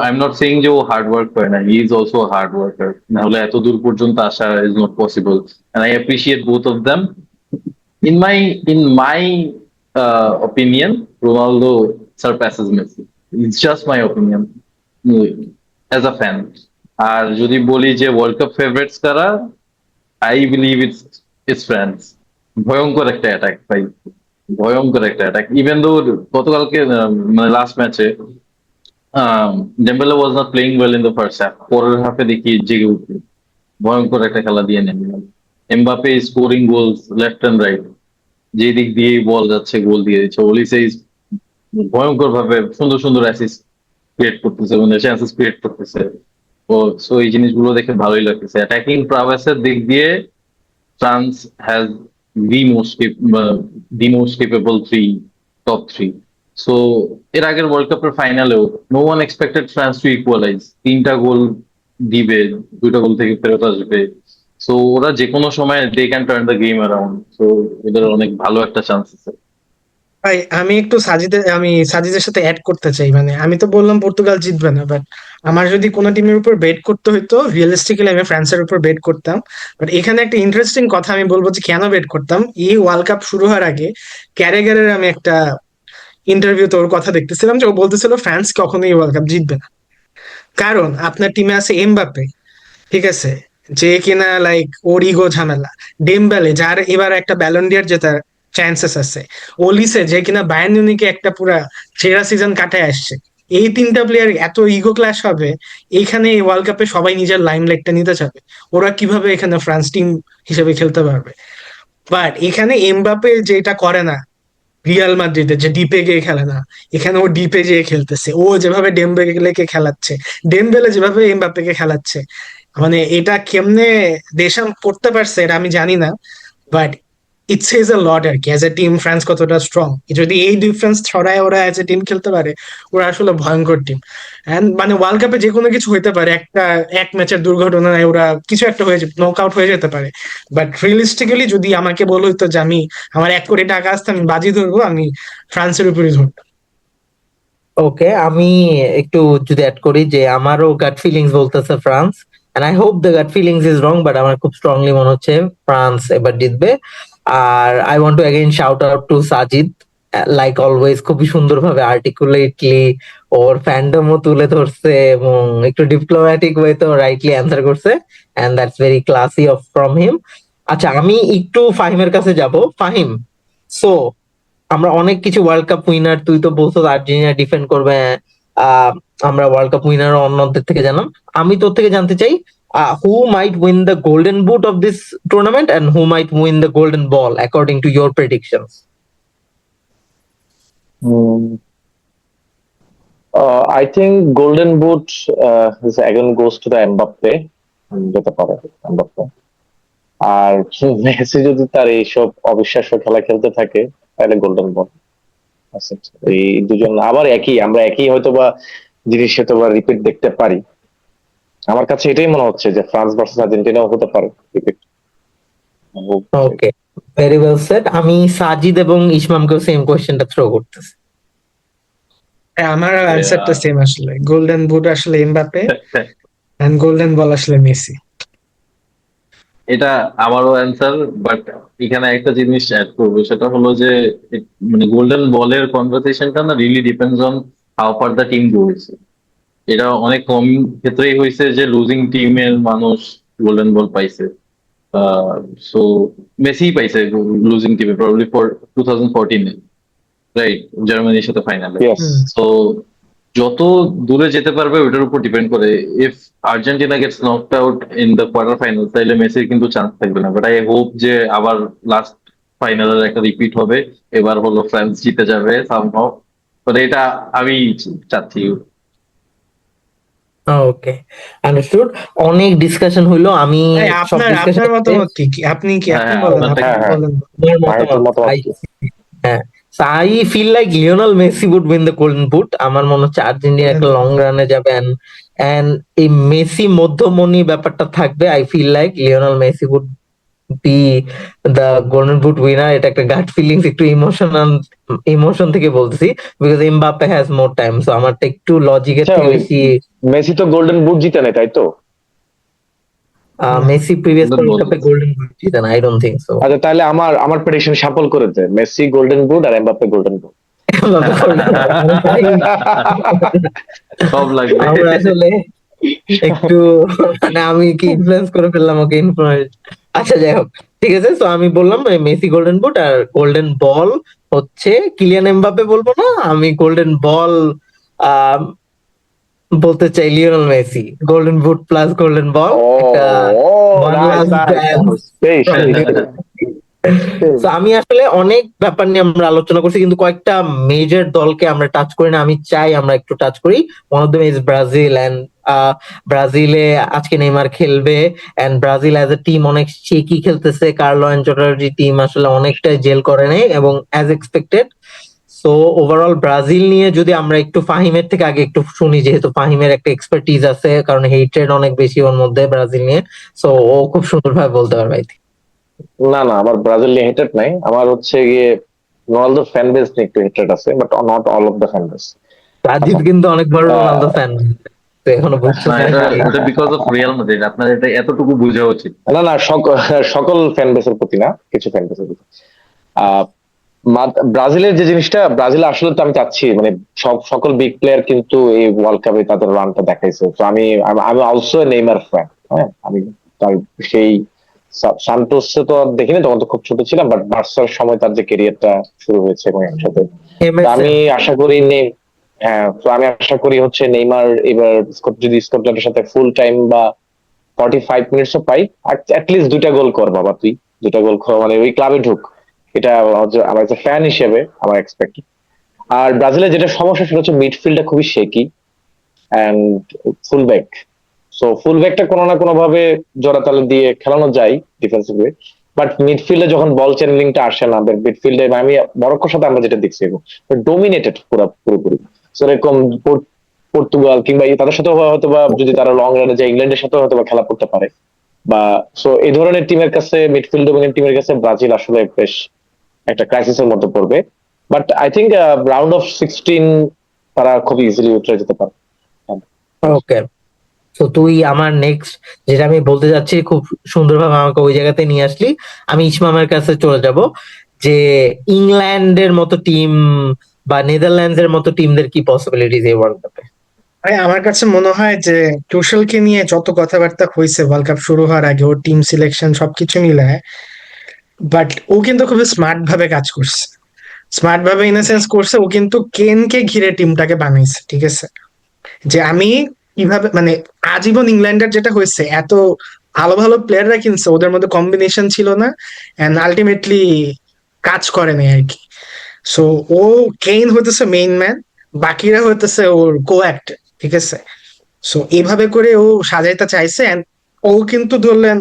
I'm not saying যে ও হার্ড ওয়ার্ক করে না, he is also hard worker, নাহলে এত দূর পর্যন্ত আসা is not possible, and I appreciate both of them. In my opinion, Ronaldo surpasses Messi. It's just my opinion as a fan. আর যদি বলি যে ওয়ার্ল্ড কাপ ফেভারিটস কারা, আই বিলিভ ইটস ফ্রান্স। ভয়ঙ্কর একটা অ্যাটাক ভাই, ভয়ঙ্কর একটা অ্যাটাক। ইভেন দো গতকালকে মানে লাস্ট ম্যাচে Dembélé was not playing well in the first half, পরের হাফে দেখি জেগে উঠল, ভয়ঙ্কর একটা খেলা দিয়ে নেন। Mbappe scoring goals left and right, যে দিক দিয়ে বল যাচ্ছে গোল দিয়ে দিচ্ছে। ওলিসে ভয়ঙ্কর ভাবে সুন্দর সুন্দর অ্যাসিস্ট ক্রিয়েট করতেছে, মানে চান্সেস ক্রিয়েট করতেছে। ও সো এই জিনিসগুলো দেখে ভালোই লাগতেছে। অ্যাটাকিং প্রাওয়েসের দিক দিয়ে France has the most capable top three. So এর আগের ওয়ার্ল্ড কাপের ফাইনালেও no one expected France to equalise, 3টা গোল দিবে, 2টা গোল থেকে ফেরত আসবে। সো ওরা যে কোনো সময় they can turn the game around. So ওদের অনেক ভালো একটা চান্স আছে। ভাই আমি একটু সাজিদের সাথে অ্যাড করতে চাই। মানে আমি তো বললাম পর্তুগাল জিতবে না, বাট আমার যদি কোনো টিমের উপর বেট করতে হতো, রিয়েলিস্টিক্যালি আমি ফ্রান্সের উপর বেট করতাম। বাট এখানে একটা ইন্টারেস্টিং কথা আমি বলবো যে কেন বেট করতাম। এই ওয়ার্ল্ড কাপ শুরু হওয়ার আগে ক্যারেগারের আমি একটা ইন্টারভিউতে ওর কথা দেখতেছিলাম, যে ও বলতেছিল ফ্রান্স কখনোই ওয়ার্ল্ড কাপ জিতবে না। কারণ আপনার টিমে আছে এমবাপ্পে, ঠিক আছে, যে কিনা লাইক ওর ইগো ঝামেলা। ডেমবেলে, যার এবার একটা ব্যালন্ডিয়ার জেতার চান্সেস আছে। ওলিসে, যে কিনা বায়ার্ন মিউনিখে একটা পুরা সেরা সিজন কাটায় আসছে। এই 3টা প্লেয়ার এত ইগো ক্ল্যাশ হবে এইখানে, এই ওয়ার্ল্ড কাপে সবাই নিজের লাইমলাইটটা নিতে চাবে। ওরা কিভাবে এখানে ফ্রান্স টিম হিসেবে খেলতে পারবে? বাট এখানে এমবাপ্পে যেটা করে না রিয়াল মাদ্রিদে, যে ডিপে গিয়ে খেলে না, এখানে ও ডিপে গিয়ে খেলতেছে। ও যেভাবে ডেমবেলেকে খেলাচ্ছে, ডেমবেলে যেভাবে এমবাপ্পেকে খেলাচ্ছে, মানে এটা কেমনে দেশাম করতে পারছে এটা আমি জানি না। বাট ইট সেজ আ লট আর কি, অ্যাজ এ টিম ফ্রান্স কতটা স্ট্রং। যদি এই ডিফারেন্স ছড়ায় ওরা অ্যাজ এ টিম খেলতে পারে, ওরা আসলে ভয়ঙ্কর টিম। এন্ড মানে ওয়ার্ল্ড কাপে যে কোনো কিছু হইতে পারে, এক ম্যাচের দুর্ঘটনায় ওরা কিছু একটা হয়ে নক আউট হয়ে যেতে পারে। বাট রিয়েলিস্টিক্যালি যদি আমাকে বলো হইতো যে আমি আমার 1 কোটি টাকা আসতে আমি বাজি ধরবো, আমি ফ্রান্সের উপরই ধরবো। ওকে, আমি একটু যদি অ্যাড করি, যে আমারও গাট ফিলিংস বলতেছে France, and I hope the gut feelings is wrong, but আমার খুব স্ট্রংলি মনে হচ্ছে ফ্রান্স এবার জিতবে। আর I want to again shout out to Sajid, like always খুবই সুন্দরভাবে আর্টিকুলেটলি ওর ফ্যান্ডমও তুলে ধরছে, এবং একটু ডিপ্লোম্যাটিক ওয়েতেও রাইটলি অ্যান্সার করছে, and that's very classy of from him. আচ্ছা, আমি একটু ফাহিমের কাছে যাব। ফাহিম, সো আমরা অনেক কিছু ওয়ার্ল্ড কাপ উইনার, তুই তো বলছো আর্জেন্টিনা ডিফেন্ড করবে, আহ আমরা ওয়ার্ল্ড কাপ উইনার অন্যদের থেকে জানলাম। আমি তোর থেকে জানতে চাই, who might win the golden boot of this tournament and who might win the golden ball according to your predictions? I think Golden Boot is again goes to the Mbappe, যেতে পারে এমবাপ্পে। আর Messi যদি তার এইসব অবিশ্বাস্য খেলা খেলতে থাকে, তাহলে গোল্ডেন বল। এই দুজন আবার আমরা একই হয়তো বা জিনিস হয়তো বা রিপিট দেখতে পারি। আমার কাছে এটাই মনে হচ্ছে যে ফ্রান্স ভার্সেস আর্জেন্টিনাও হতে পারে রিপিট। ওকে, ভেরি ওয়েল সেড। আমি সাজিদ এবং ইসমামকেও সেম কোয়েশ্চেনটা থ্রো করতেছি। হ্যাঁ, আমার অ্যান্সারটা সেম আসলে, গোল্ডেন বুট আসলে এমবাপ্পে এন্ড গোল্ডেন বল আসলে মেসি। এটা আমারও অ্যান্সার, বাট এখানে একটা জিনিস অ্যাড করবো, সেটা হলো যে মানে গোল্ডেন বলের কনভারসেশনটা না really depends on how far the team goes. এটা অনেক কম ক্ষেত্রেই হয়েছে যে লুজিং টিমের মানুষ গোল্ডেন বল পাইছে। সো মেসি পাইছে লুজিং টিমে প্রবাবলি ফর 2014, রাইট, জার্মানির সাথে ফাইনালে। ইয়েস। হুম। সো যত দূরে যেতে পারবে ওটার উপর ডিপেন্ড করে। If Argentina gets knocked out in the quarter final, তাহলে মেসির কিন্তু চান্স থাকবে না। বাট আই হোপ যে আবার লাস্ট ফাইনালের একটা রিপিট হবে, এবার হলো ফ্রান্স জিতে যাবে সামহাও। বাট এটা আমি চাচ্ছি। ওকে, আন্ডারস্টুড। অনেক ডিসকাশন হইলো, আমি ভাই, সব আপনার ডিসকাশন আপনার মতামত কি? আপনি কি হ্যাঁ, আপনি হ্যাঁ, বলেন, আপনারটা আপনি কি? হ্যাঁ, হ্যাঁ, বলেন। আমার মাহিতের মতামত। মতামত I- কি? হ্যাঁ, so I feel like Lionel Messi would win the Golden Boot. আমার মনে হচ্ছে আর্জেন্টিনা একটা লং রানে যাবে, and এই মেসি মধ্যমণি ব্যাপারটা থাকবে। I feel like Lionel Messi would be the Golden Boot winner. এটা একটা গাট ফিলিংস, একটু ইমোশন থেকে বলতেছি, because Mbappe has more time. So আমারটা একটু লজিকের আচ্ছা, থেকে ওই বেশি। মেসি তো গোল্ডেন বুট জিতে নেয়, তাই তো? Messi previous Golden world ball কাপে golden boot Jiten, I don't think so. আচ্ছা, তাহলে আমার প্রেডিকশন সাফল করে দে, মেসি গোল্ডেন বুট আর এমবাপ্পে গোল্ডেন বুট। সব লাগবে। আমরা আসলে একটু মানে আমি কি ইনফ্লুয়েন্স করে ফেললাম ওকে, ইনফ্লুয়েন্স। আচ্ছা, যাই হোক, ঠিক আছে। তো আমি বললাম মেসি গোল্ডেন বুট, আর গোল্ডেন বল হচ্ছে কিলিয়ান এমবাপ্পে বলবো না, আমি গোল্ডেন বল বলতে চাই Lionel Messi. Golden boot plus golden ball, ও, একটা ও, one nice, last dance nice, from Lionel Messi. So আমি আসলে অনেক ব্যাপার নিয়ে আমরা আলোচনা করছি, কিন্তু কয়েকটা মেজর দলকে আমরা টাচ করি না। আমি চাই আমরা একটু টাচ করি। One of them is Brazil, and ব্রাজিলে আজকে নেইমার খেলবে, and Brazil as a team অনেক শেকি খেলতেছে। কার্লো অ্যানচেলত্তির টিম আসলে অনেকটাই জেল করে নেই, এবং as expected. So overall Brazil নিয়ে যদি আমরা একটু ফাহিমের থেকে আগে একটু শুনি, যেহেতু ফাহিমের একটা এক্সপার্টিজ আছে, কারণ হেট্রেড অনেক বেশি ওর মধ্যে ব্রাজিল নিয়ে। সো ও খুব সুন্দরভাবে বলতে পারবে I think. না, না, আমার ব্রাজিল নিয়ে হেটেড নাই, আমার হচ্ছে গিয়ে রোনালদো ফ্যান বেস নিয়ে একটু হেটেড আছে, but not all of the fan base. Rajib আচ্ছা, কিন্তু অনেক বড় আহ, রোনালদো ফ্যান, তো এখনো বুঝছো না, না এটা কি? এটা বিকজ অফ রিয়াল মাদ্রিদ, আপনার এটা এতটুকু বোঝা উচিত। না, না, সকল ফ্যান বেসের প্রতি না, কিছু ফ্যান বেসের প্রতি। আহ, ব্রাজিলের যে জিনিসটা, ব্রাজিল আসলে তো আমি চাচ্ছি মানে সকল বিগ প্লেয়ার কিন্তু এই ওয়ার্ল্ড কাপে তাদের রানটা দেখাইছে। তো আমি আমি অলসো নেইমার ফ্যান। হ্যাঁ, আমি তার সেই সান্তোসে তো আর দেখিনি, তখন তো খুব ছোট ছিলাম, বাট বার্সার সময় তার যে ক্যারিয়ারটা শুরু হয়েছে এবং একসাথে। তো আমি এমএসএন। আশা করি হ্যাঁ, তো আমি আশা করি হচ্ছে নেইমার এবার যদি স্কটল্যান্ডের সাথে ফুল টাইম বা 45 মিনিটসও পাই, অ্যাটলিস্ট 2টা গোল কর বাবা, তুই 2টা গোল কর, মানে ওই ক্লাবে ঢুক। এটা আমার একটা ফ্যান হিসেবে আমার এক্সপেক্ট। আর ব্রাজিলের যেটা সমস্যা সেটা হচ্ছে মিডফিল্ডটা খুবই shaky and full back. So full ব্যাকটা কোনো না কোনো ভাবে জোড়াতালে দিয়ে খেলানো যায় ডিফেন্সিভলি, বাট মিডফিল্ডে যখন বল চ্যানেলিংটা আসে না, মিডফিল্ডে আমি মরক্কোর সাথে আমরা যেটা দেখছি ডোমিনেটেড পুরোপুরি। So এরকম পর্তুগাল কিংবা তাদের সাথে হয়তো বা যদি তারা লং রানে যায় ইংল্যান্ডের সাথে হয়তো বা খেলা করতে পারে, বা সো এই ধরনের টিমের কাছে, মিডফিল্ড এবং টিমের কাছে ব্রাজিল আসলে বেশ একটা ক্রাইসিসের মধ্যে পড়বে। But I think round of 16 তারা খুব ইজিলি উতরে যেতে পারে। ওকে, তো তুই আমার নেক্সট যেটা আমি বলতে যাচ্ছি, খুব সুন্দরভাবে আমাকে ওই জায়গাতে নিয়ে আসলি। আমি ইসমামের কাছে চলে যাব, যে ইংল্যান্ডের মতো টিম বা নেদারল্যান্ডস এর মতো টিমদের কি পসিবিলিটিস এই ওয়ার্ল্ড কাপে? ভাই, আমার কাছে মনে হয় যে টুশেলকে নিয়ে যত কথাবার্তা হয়েছে ওয়ার্ল্ড কাপ শুরু হওয়ার আগে, ওর টিম সিলেকশন সবকিছু মিলায়, বাট ও কিন্তু খুবই স্মার্ট ভাবে কাজ করছে। স্মার্ট ভাবে ইন সেন্স করছে, ও কিন্তু কেনকে ঘিরে টিমটাকে বানাইছে, ঠিক আছে? যে আমি কিভাবে মানে আজীবন ইংল্যান্ডের যেটা হয়েছে, এত ভালো ভালো প্লেয়াররা কিনছে, ওদের মধ্যে কম্বিনেশন ছিল না, এন্ড আলটিমেটলি কাজ করে নাই আর কি। সো ও কেইন হইতেছে মেইন ম্যান, বাকিরা হইতেছে ওর কো অ্যাক্টর, ঠিক আছে? সো এইভাবে করে ও সাজাইতে চাইছে। and ও কিন্তু ধরলেন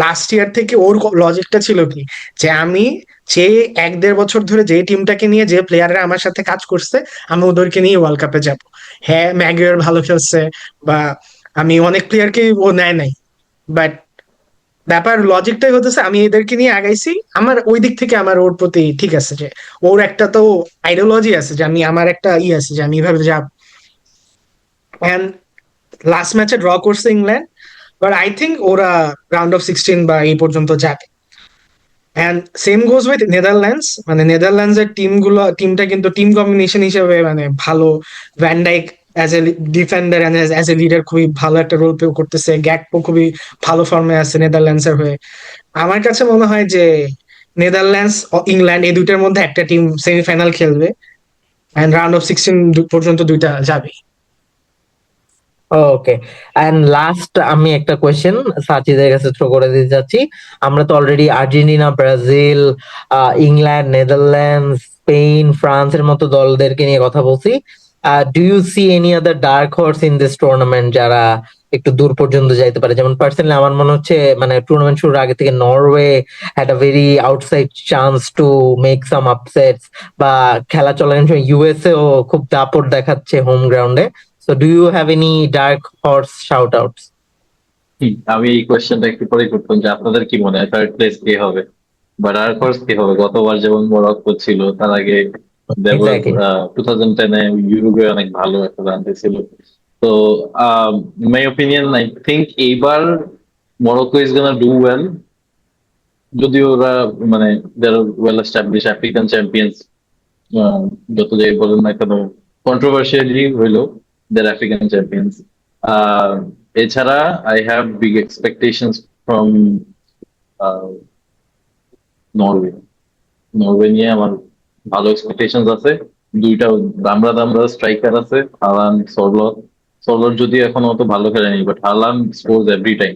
লাস্ট ইয়ার থেকে ওর লজিকটা ছিল কি, যে আমি যে 1-1.5 বছর ধরে যে টিমটাকে নিয়ে যে প্লেয়াররা আমার সাথে কাজ করছে, আমি ওদেরকে নিয়ে ওয়ার্ল্ড কাপে যাব। হ্যাঁ, ম্যাগুয়ার ভালো খেলছে, বা আমি অনেক প্লেয়ারকে ও নেয় নাই, বাট ব্যাপার লজিকটাই হতেছে আমি এদেরকে নিয়ে আগাইছি, আমার ওই দিক থেকে আমার ওর প্রতি ঠিক আছে যে ওর একটা তো আইডিওলজি আছে যে আমি আমার একটা আছে যে আমি এভাবে যাব। এন্ড লাস্ট ম্যাচে ড্র করছে ইংল্যান্ড, বাট আই থিঙ্ক ওরা রাউন্ড অফ 16 বা এই পর্যন্ত যাবে। And same goes with Netherlands, মানে নেদারল্যান্ডস এর টিমটা কিন্তু টিম কম্বিনেশন হিসেবে মানে ভালো। Van Dijk as a defender and as a leader খুবই ভালো একটা রোল প্লে করতেছে, গ্যাকপো খুবই ভালো ফর্মে আছে নেদারল্যান্ডস এর হয়ে। আমার কাছে মনে হয় যে নেদারল্যান্ডস ও ইংল্যান্ড এই দুইটার মধ্যে একটা টিম সেমিফাইনাল খেলবে, এন্ড রাউন্ড অফ 16 পর্যন্ত দুইটা যাবে। ওকে, এন্ড লাস্ট আমি একটা কোয়েশ্চেন সাচিদের কাছে থ্রো করে দিতে যাচ্ছি। আমরা তো already Argentina, Brazil, England, Netherlands, Spain, ফ্রান্সের মতো দলদেরকে নিয়ে কথা বলছি। Do you see any other dark horse in this tournament যারা একটু দূর পর্যন্ত যাইতে পারে? যেমন পার্সোনালি আমার মনে হচ্ছে মানে টুর্নামেন্ট শুরুর আগে থেকে Norway had a very outside chance to make some upsets, বা খেলা চলাকালীন সময় ইউএসএ ও খুব দাপট দেখাচ্ছে হোম গ্রাউন্ডে। So do you have any dark horse shout outs? আমি এই কোয়েশ্চেনটা একটু পরে করতাম যে আপনাদের কি মনে হয় থার্ড প্লেস কে হবে বা ডার্ক হর্স কে হবে? গতবার যেমন মরক্কো ছিল, তার আগে Exactly. 2010-এ ইউরুগুয়ে অনেক ভালো একটা রান ছিল। তো মাই ওপিনিয়ন, আই থিঙ্ক এইবার Morocco is gonna do well. যদি ওরা মানে যারা ওয়েল এস্টাবলিশ আফ্রিকান চ্যাম্পিয়ন্স, যত যাই বলেন না কেন, কন্ট্রোভার্সিয়ালি হইলো দের আফ্রিকান চ্যাম্পিয়ন্স। এছাড়া I have big expectations from Norway. Norway নিয়ে আমার ভালো এক্সপেকটেশনস আছে। দুইটা দামড়া দামড়া স্ট্রাইকার আছে, হালান্ড, সরলট। সরলট যদি এখন অত ভালো খেলেনি, but Haaland scores every time.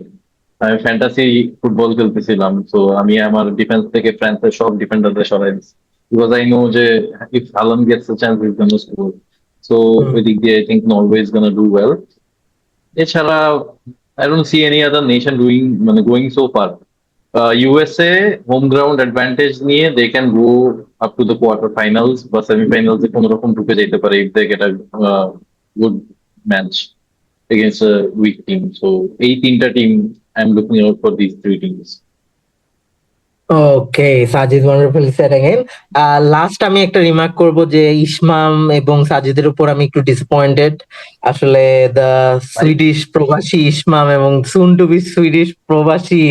আমি ফ্যান্টাসি ফুটবল খেলতেছিলাম, তো আমি আমার ডিফেন্স থেকে ফ্রান্সের সব ডিফেন্ডারদের সরাই দিচ্ছি, বিকজ আই নো যে if Haaland gets a chance is gonna score. So ওই দিক দিয়ে I think Norway is gonna do well. এছাড়া I don't see any other nation doing মানে going so far. USA home ground advantage নিয়ে they can go up to the quarter finals বা semifinals এ কোনো রকম ঢুকে যেতে পারে if they get a good match against a weak team. So এই তিনটা team I'm looking out for these three teams. Okay, Sajid wonderfully said again. Last আমি একটা রিমার্ক করব যে ইসমাম এবং সাজিদের উপর আমি একটু ডিসঅ্যাপয়েন্টেড। আসলে দ্য সুইডিশ প্রবাসী ইসমাম এবং সুন টু বি সুইডিশ প্রবাসী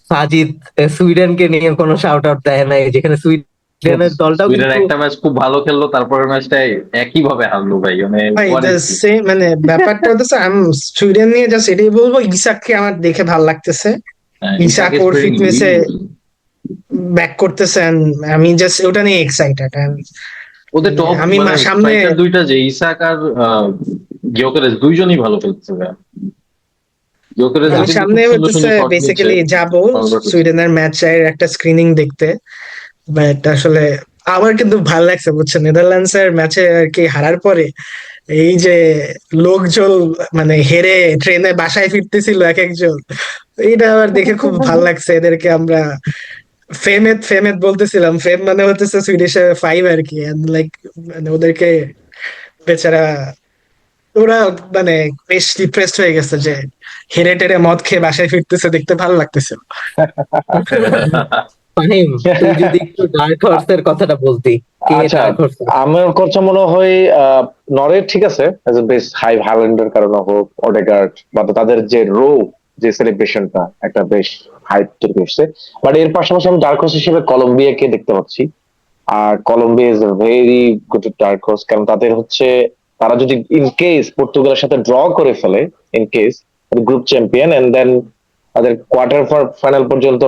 সাজিদ সুইডেনকে নিয়ে কোনো শাউট আউট দেয় নাই, যেখানে সুইডেনের দলটাও সুইডেন কিন্তু একটা ম্যাচ খুব ভালো খেললো, তারপরের ম্যাচটাই একই ভাবে হারলো ভাই, মানে ভাই what is this? সেম মানে ব্যাপারটা হচ্ছে আমি সুইডেন নিয়ে জাস্ট এটাই বলবো, ইসাককে আমার দেখে ভালো লাগতেছে। হ্যাঁ, ইসাক ইসাক is ওর playing ফিটনেসে really well. ব্যাক করতেছেন, আমি জাস্ট ওটা নিয়ে এক্সাইটেড। ওদের টপ আমি মানে সামনে স্ট্রাইকার দুইটা যে ইসাক আর গিয়োকেরেস, দুইজনই ভালো খেলছে ভাই। গিয়োকেরেস আমি কিন্তু সামনে খুব সুন্দর হচ্ছে সুন্দর শট নিচ্ছে, বেসিক্যালি যাব ভালো করছে। সুইডেনের ম্যাচের একটা স্ক্রিনিং দেখতে, বাট আসলে আমার কিন্তু ভালো লাগছে বুঝছেন, নেদারল্যান্ডস এর ম্যাচে আর কি হারার পরে এই যে লোকজন মানে হেরে ট্রেনে বাসায় ফিরতেছিল এক একজন, এইটা আমার দেখে খুব ভালো লাগছে। এদেরকে আমরা ফেমেদ ফেমেদ বলতেছিলাম, ফেম মানে হচ্ছে সুইডিশে ফাইভ আর কি, লাইক মানে ওদেরকে বেচারা ওরা মানে বেশ ডিপ্রেসড হয়ে গেছে যে হেরে টেরে মদ খেয়ে বাসায় ফিরতেছে, দেখতে ভালো লাগতেছে। ফাহিম, তুই যদি একটু ডার্ক হর্সের কথাটা বলতি, কে আচ্ছা, ডার্ক হর্স? আমার কথা মনে হয় নরে ঠিক আছে, বেশ হাই হাইল্যান্ডের কারণে হোক, অডেগার্ড বা তাদের যে যে সেলিব্রেশনটা একটা বেশ হাইপ তৈরি করছে। বাট এর পাশাপাশি আমি ডার্ক হর্স হিসেবে কলম্বিয়াকে দেখতে পাচ্ছি। আর Colombia is very good dark horse, কারণ তাদের হচ্ছে তারা যদি ইন কেস পর্তুগালের সাথে ড্র করে ফেলে, in case group champion, and then তাদের কোয়ার্টার ফাইনাল পর্যন্ত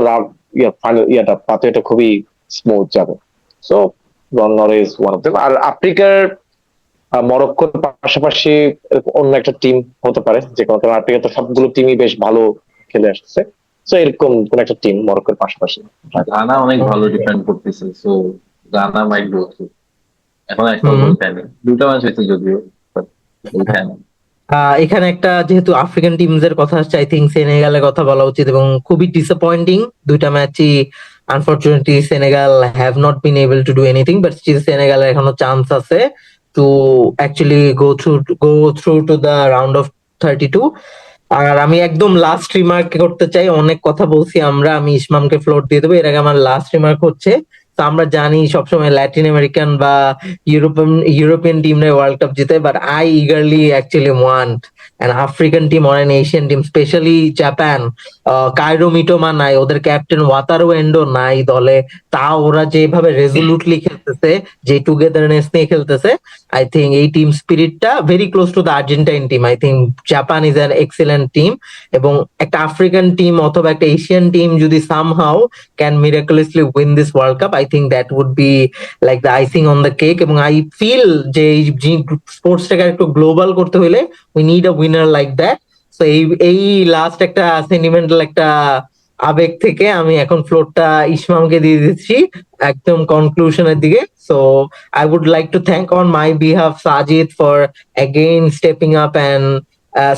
ইয়াটা পাথেটা খুবই স্মুথ যাবে। So Norway is one of them. আর আফ্রিকার মরক্কোর পাশাপাশি অন্য একটা টিম হতে পারে যে কোনো, কারণ আফ্রিকা তো সবগুলো টিমই বেশ ভালো খেলে আসছে। সো এরকম কোন একটা টিম মরক্কোর পাশাপাশি। গানা অনেক ভালো ডিফেন্ড করতেছে, সো গানা মাইট গো থ্রু। এখন একটা গোল খায়নি, দুটো ম্যাচ হয়েছে যদিও, but গোল খায় না। এখানে একটা যেহেতু আফ্রিকান টিমস এর কথা আসছে, আই থিঙ্ক সেনেগালের কথা বলা উচিত, এবং খুবই ডিসঅ্যাপয়েন্টিং দুইটা ম্যাচই। Unfortunately Senegal have not been able to do anything, but still সেনেগালের এখনো চান্স আছে to actually go through to the round of 32। আর আমি একদম লাস্ট রিমার্ক করতে চাই, অনেক কথা বলছি আমরা, আমি ইসমামকে ফ্লোর দিয়ে দেবো। এর আগে আমার লাস্ট রিমার্ক হচ্ছে, তো আমরা জানি সবসময় ল্যাটিন আমেরিকান বা ইউরোপিয়ান টিমরা ওয়ার্ল্ড কাপ জিতে, but I eagerly actually want an African team or an Asian team, specially Japan. Kaoru Mitoma নাই, ওদের ক্যাপ্টেন ওয়াতারু এন্ডো নাই দলে, তা ওরা যেভাবে রেজলিউটলি খেলতেছে, যে টুগেদারনেস নিয়ে খেলতেছে, আই থিঙ্ক এই টিম স্পিরিটটা very close to the Argentine team. I think Japan is an excellent team, এবং একটা আফ্রিকান টিম অথবা একটা এশিয়ান টিম যদি somehow can miraculously win this world cup, I think that would be like the icing on the cake. এবং I feel যে এই স্পোর্টসটাকে একটু গ্লোবাল করতে হলে we need a winner like that. তো এই লাস্ট একটা সেন্টিমেন্টাল একটা আবেগ থেকে আমি এখন ফ্লোরটা ইসমামকে দিয়ে দিচ্ছি একদম কনক্লুশনের দিকে। So I would like to thank on my behalf Sajid for again stepping up and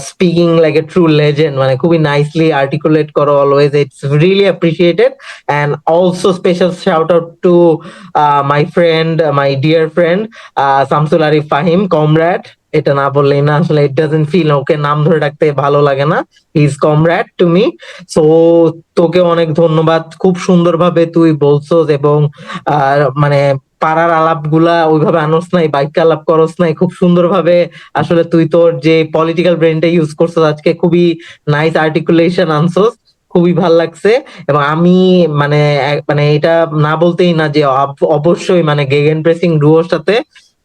speaking like a true legend. মানে খুবই nicely articulate করো always. It's really appreciated. And also special shout out to my friend, my dear friend, Samsul Arif Fahim, comrade. এটা না বললেই না, আসলে it doesn't feel, ওকে নাম ধরে ডাকতে ভালো লাগে না, he is comrade to me. So তোকে অনেক ধন্যবাদ, খুব সুন্দরভাবে তুই বলছস, এবং মানে পাড়ার আলাপ গুলা ওইভাবে আনস নাই, বাইক আলাপ করস নাই, খুব সুন্দরভাবে আসলে তুই তোর যে পলিটিক্যাল ব্রেনটা ইউজ করছস আজকে, খুবই নাইস আর্টিকুলেশন আনছস, খুবই ভাল লাগছে। এবং আমি মানে মানে এটা না বলতেই না যে অবশ্যই মানে গেগেন প্রেসিং ডুওর সাথে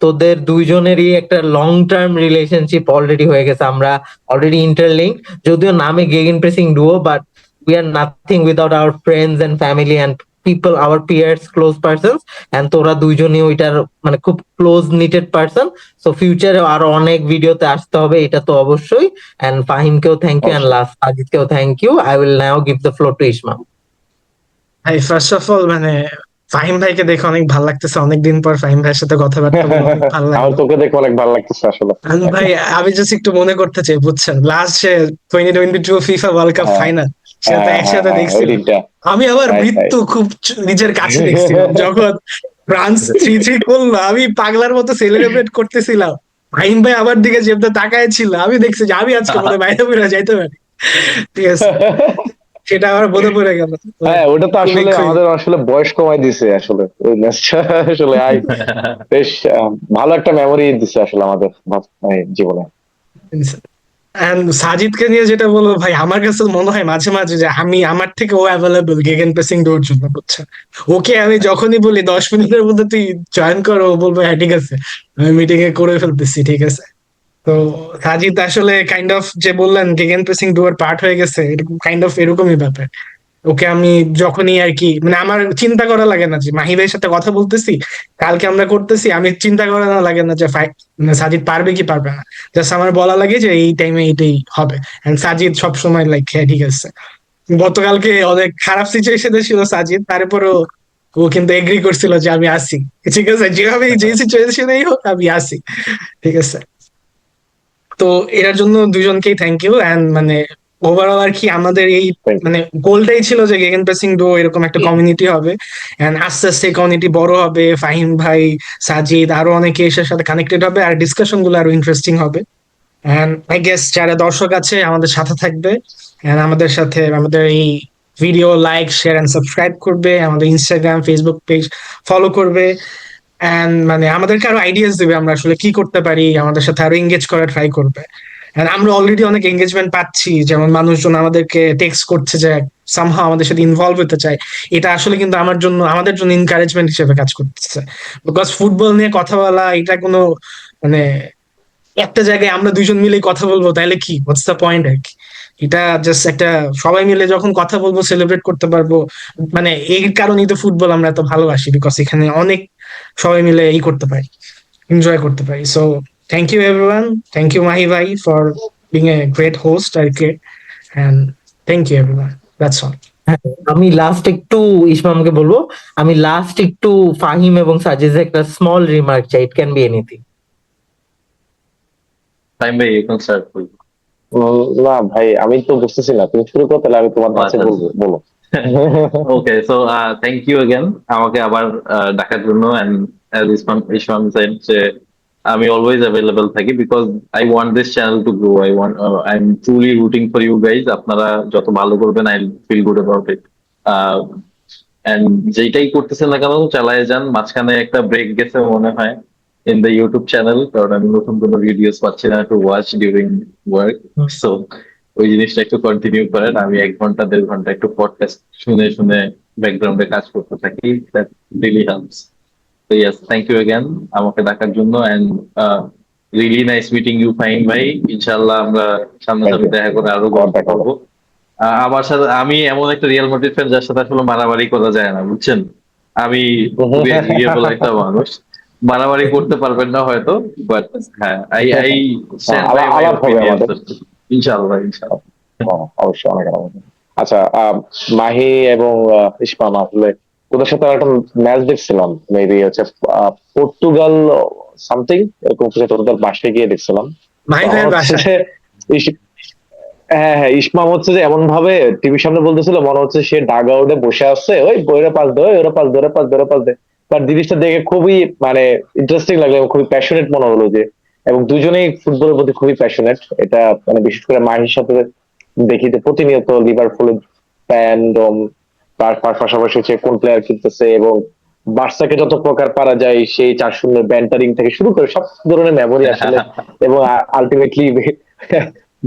তোদের দুইজনেরই একটা লং টার্ম রিলেশনশিপ অলরেডি হয়ে গেছে, আমরা অলরেডি ইন্টারলিঙ্ক, যদিও নামে gegen pressing duo, but we are nothing without our friends and family and people, our peers, close persons, and তোরা দুইজনই ওইটার মানে খুব ক্লোজ নিটেড পারসন। সো ফিউচারে আরো অনেক ভিডিওতে আসতে হবে, এটা তো অবশ্যই। এন্ড ফাহিমকেও থ্যাংক ইউ, এন্ড অবশ্যই। লাস্ট সাজিদকেও thank you. I will now give the floor to Ismam. ভাই ফার্স্ট অফ অল মানে ফাহিম ভাইকে দেখে অনেক ভালো লাগতেছে, অনেকদিন পর ফাহিম ভাইয়ের সাথে কথাবার্তা বলে অনেক ভালো আমার লাগলো। তোকে দেখে অনেক ভালো লাগতেছে আসলে। আমি ভাই আমি জাস্ট একটু মনে করতে চাই, বুঝছেন, লাস্ট যে 2022 ফিফা ওয়ার্ল্ড কাপ হ্যাঁ ফাইনাল, সেটা তো একসাথে হ্যাঁ, ওই দেখছিলাম। দিনটা। আমি আমার রাইট মৃত্যু খুব নিজের কাছে দেখছিলাম যখন ফ্রান্স 3-3 করলো, আমি পাগলার মতো সেলিব্রেট করতেছিলাম। ফাহিম ভাই আমার দিকে যেমন তাকায় ছিল, আমি দেখছি যে আমি আজকে মনে হয় বাইরে বেরো যাইতে পারি। ঠিক আছে, সেটা আমার বোধে পড়ে গেল। তো হ্যাঁ, ওটা তো আসলে উল্লেখ্যই। আমাদের আসলে বয়স কমাই দিছে আসলে ওই ম্যাচটা। আসলে বেশ ভালো একটা মেমোরি দিছে আসলে আমাদের জীবনে। And সাজিদকে নিয়ে যেটা বলবো ভাই, আমার কাছে মনে হয় মাঝে মাঝে যে আমি আমার থেকে ও অ্যাভেলেবল গেগেন প্রেসিং দেওয়ার জন্য, বুঝছেন। ওকে আমি যখনই বলি 10 মিনিটের মধ্যে তুই জয়েন করো, ও বলবো হ্যাঁ ঠিক আছে, আমি মিটিং এ করে ফেলতেছি, ঠিক আছে। তো সাজিদ আসলে কাইন্ড অফ যে বললেন গেগেন প্রেসিং ডুয়ার পার্ট হয়ে গেছে, এরকম কাইন্ড অফ এরকমই ব্যাপার। ওকে আমি যখনই আর কি মানে আমার চিন্তা করা লাগে না যে মাহিবের সাথে কথা বলতেছি, কালকে আমরা করতেছি, আমি চিন্তা করা না লাগে না যে মানে সাজিদ পারবে কি পারবে না। জাস্ট আমার বলা লাগে যে এই টাইমে এইটাই হবে, এন্ড সাজিদ সবসময় লাইক হ্যাঁ ঠিক আছে। গতকালকে অনেক খারাপ সিচুয়েশনে ছিল সাজিদ, তারপরও ও কিন্তু এগ্রি করছিল যে আমি আসি, ঠিক আছে, যেভাবে যে সিচুয়েশনেই হোক আমি আসি, ঠিক আছে। তো এটার জন্য দুজনকেই থ্যাংক ইউ। এন্ড মানে ওভারঅল আর কি আমাদের এই মানে গোলটাই ছিল যে গেগেন প্রেসিং ডো এরকম একটা কমিউনিটি হবে, এন্ড আস্তে আস্তে কমিউনিটি বড় হবে, ফাহিম ভাই, সাজিদ, আরো অনেকে এসে সাথে কানেক্টেড হবে, আর ডিসকাশন গুলো আরো ইন্টারেস্টিং হবে। এন্ড আই গেস যারা দর্শক আছে আমাদের সাথে থাকবে, এন্ড আমাদের সাথে আমাদের এই video like, share and subscribe করবে, আমাদের ইনস্টাগ্রাম, ফেসবুক পেজ ফলো করবে, এন্ড মানে আমাদেরকে আরো আইডিয়াস দিবে আমরা আসলে কি করতে পারি, আমাদের সাথে আরো এঙ্গেজ করার ট্রাই করবে। And আমরা অলরেডি অনেক এঙ্গেজমেন্ট পাচ্ছি, যেমন মানুষজন আমাদেরকে টেক্সট করছে যে সামহাও আমাদের সাথে ইনভলভ হতে চায়। এটা আসলে কিন্তু আমাদের জন্য এনকারেজমেন্ট হিসেবে কাজ করতেছে, বিকজ ফুটবল নিয়ে কথা বলা এটা কোনো মানে একটা জায়গায় আমরা দুইজন মিলেই কথা বলবো তাহলে কি, হোয়াটস দ্য পয়েন্ট আর কি। এটা জাস্ট একটা সবাই মিলে যখন কথা বলবো সেলিব্রেট করতে পারবো, মানে এই কারণেই তো ফুটবল আমরা এত ভালোবাসি, বিকজ এখানে অনেক সবাই মিলে এই করতে পারি, এনজয় করতে পারি। So thank you everyone, thank you Mahi ভাই for being a great host আর কি, and thank you everyone, that's all. আমি লাস্ট একটু ইসমামকে বলবো, আমি লাস্ট একটু ফাহিম এবং সাজিদের একটা স্মল রিমার্ক চাই, it can be anything. Time ভাই এখন স্টার্ট করি। না ভাই, আমি তো বুঝতেছি না, তুমি শুরু করো তাহলে আমি তোমার কাছে আচ্ছা বলবো, বলো। ওকে, সো থ্যাংক ইউ अगेन আমাকে আবার ডাকার জন্য। এন্ড ইসমাম ইসমাম said যে আমি অলওয়েজ অ্যাভেলেবল থাকি, because I want this channel to grow. I am truly rooting for you guys. আপনারা যত ভালো করবেন I feel good about it. And যেটাই করতেছেন না কেন চালায় যান। মাঝখানে একটা ব্রেক গেছে মনে হয় ইন দ্য ইউটিউব চ্যানেল, কারণ আমি নতুন কোনো ভিডিওস পাচ্ছি না two watch during work. So ওই জিনিসটা একটু কন্টিনিউ করেন। আমি 1 ঘন্টা 1.5 ঘন্টা একটু পডকাস্ট শুনে শুনে ব্যাকগ্রাউন্ডে কাজ করতে থাকি। That really helps. তো ইয়েস, থ্যাংক ইউ অ্যাগেন আমাকে ডাকার জন্য। And really nice meeting you Fahim ভাই। ইনশাল্লাহ আমরা থ্যাংক সামনাসামনি ইউ। দেখা করে আরো আবার গল্প দেখা হবে। করবো। আমার সাথে আমি এমন একটা রিয়াল মাদ্রিদ ফ্যান যার সাথে আসলে মারামারি করা যায় না, বুঝছেন। আমি খুবই এগ্রিগেবল একটা মানুষ। মারামারি করতে পারবেন না হয়তো, বাট হ্যাঁ, I I stand by my আলাপ হবে ওপিনিয়ন। আমাদের। ইনশাআল্লাহ, ইনশাআল্লাহ। অবশ্যই অনেক আলাপ হবে। আচ্ছা, মাহি এবং ইসমাম আসলে ওদের সাথে একটা ম্যাচ দেখছিলাম, মেবি হচ্ছে পর্তুগাল সামথিং এরকম কিছু একটা, ওদের বাসায় গিয়ে দেখছিলাম। মাহি তখন ভাইয়ের হচ্ছে বাসায়। যে হ্যাঁ হ্যাঁ, ইসমাম হচ্ছে যে এমন ভাবে টিভির সামনে বলতেছিল মনে হচ্ছে সে ডাগ আউটে বসে আছে, ওই বইরে পাস দে, ওই ওরা পাস ধরে পাস ধরে পাস দে। বাট জিনিসটা দেখে খুবই মানে ইন্টারেস্টিং লাগলো এবং খুবই প্যাশনেট মনে হলো যে, এবং দুজনেই ফুটবলের প্রতি খুবই প্যাশনেট। এটা মানে বিশেষ করে মাহির সাথে দেখি যে প্রতিনিয়ত লিভারপুলের ফ্যান্ডম, তার পাশাপাশি হচ্ছে কোন প্লেয়ার কিনতেছে এবং বার্সাকে যত প্রকার পারা যায় সেই 4-0 ব্যান্টারিং থেকে শুরু করে সব ধরনের মেমোরি আসলে। এবং আলটিমেটলি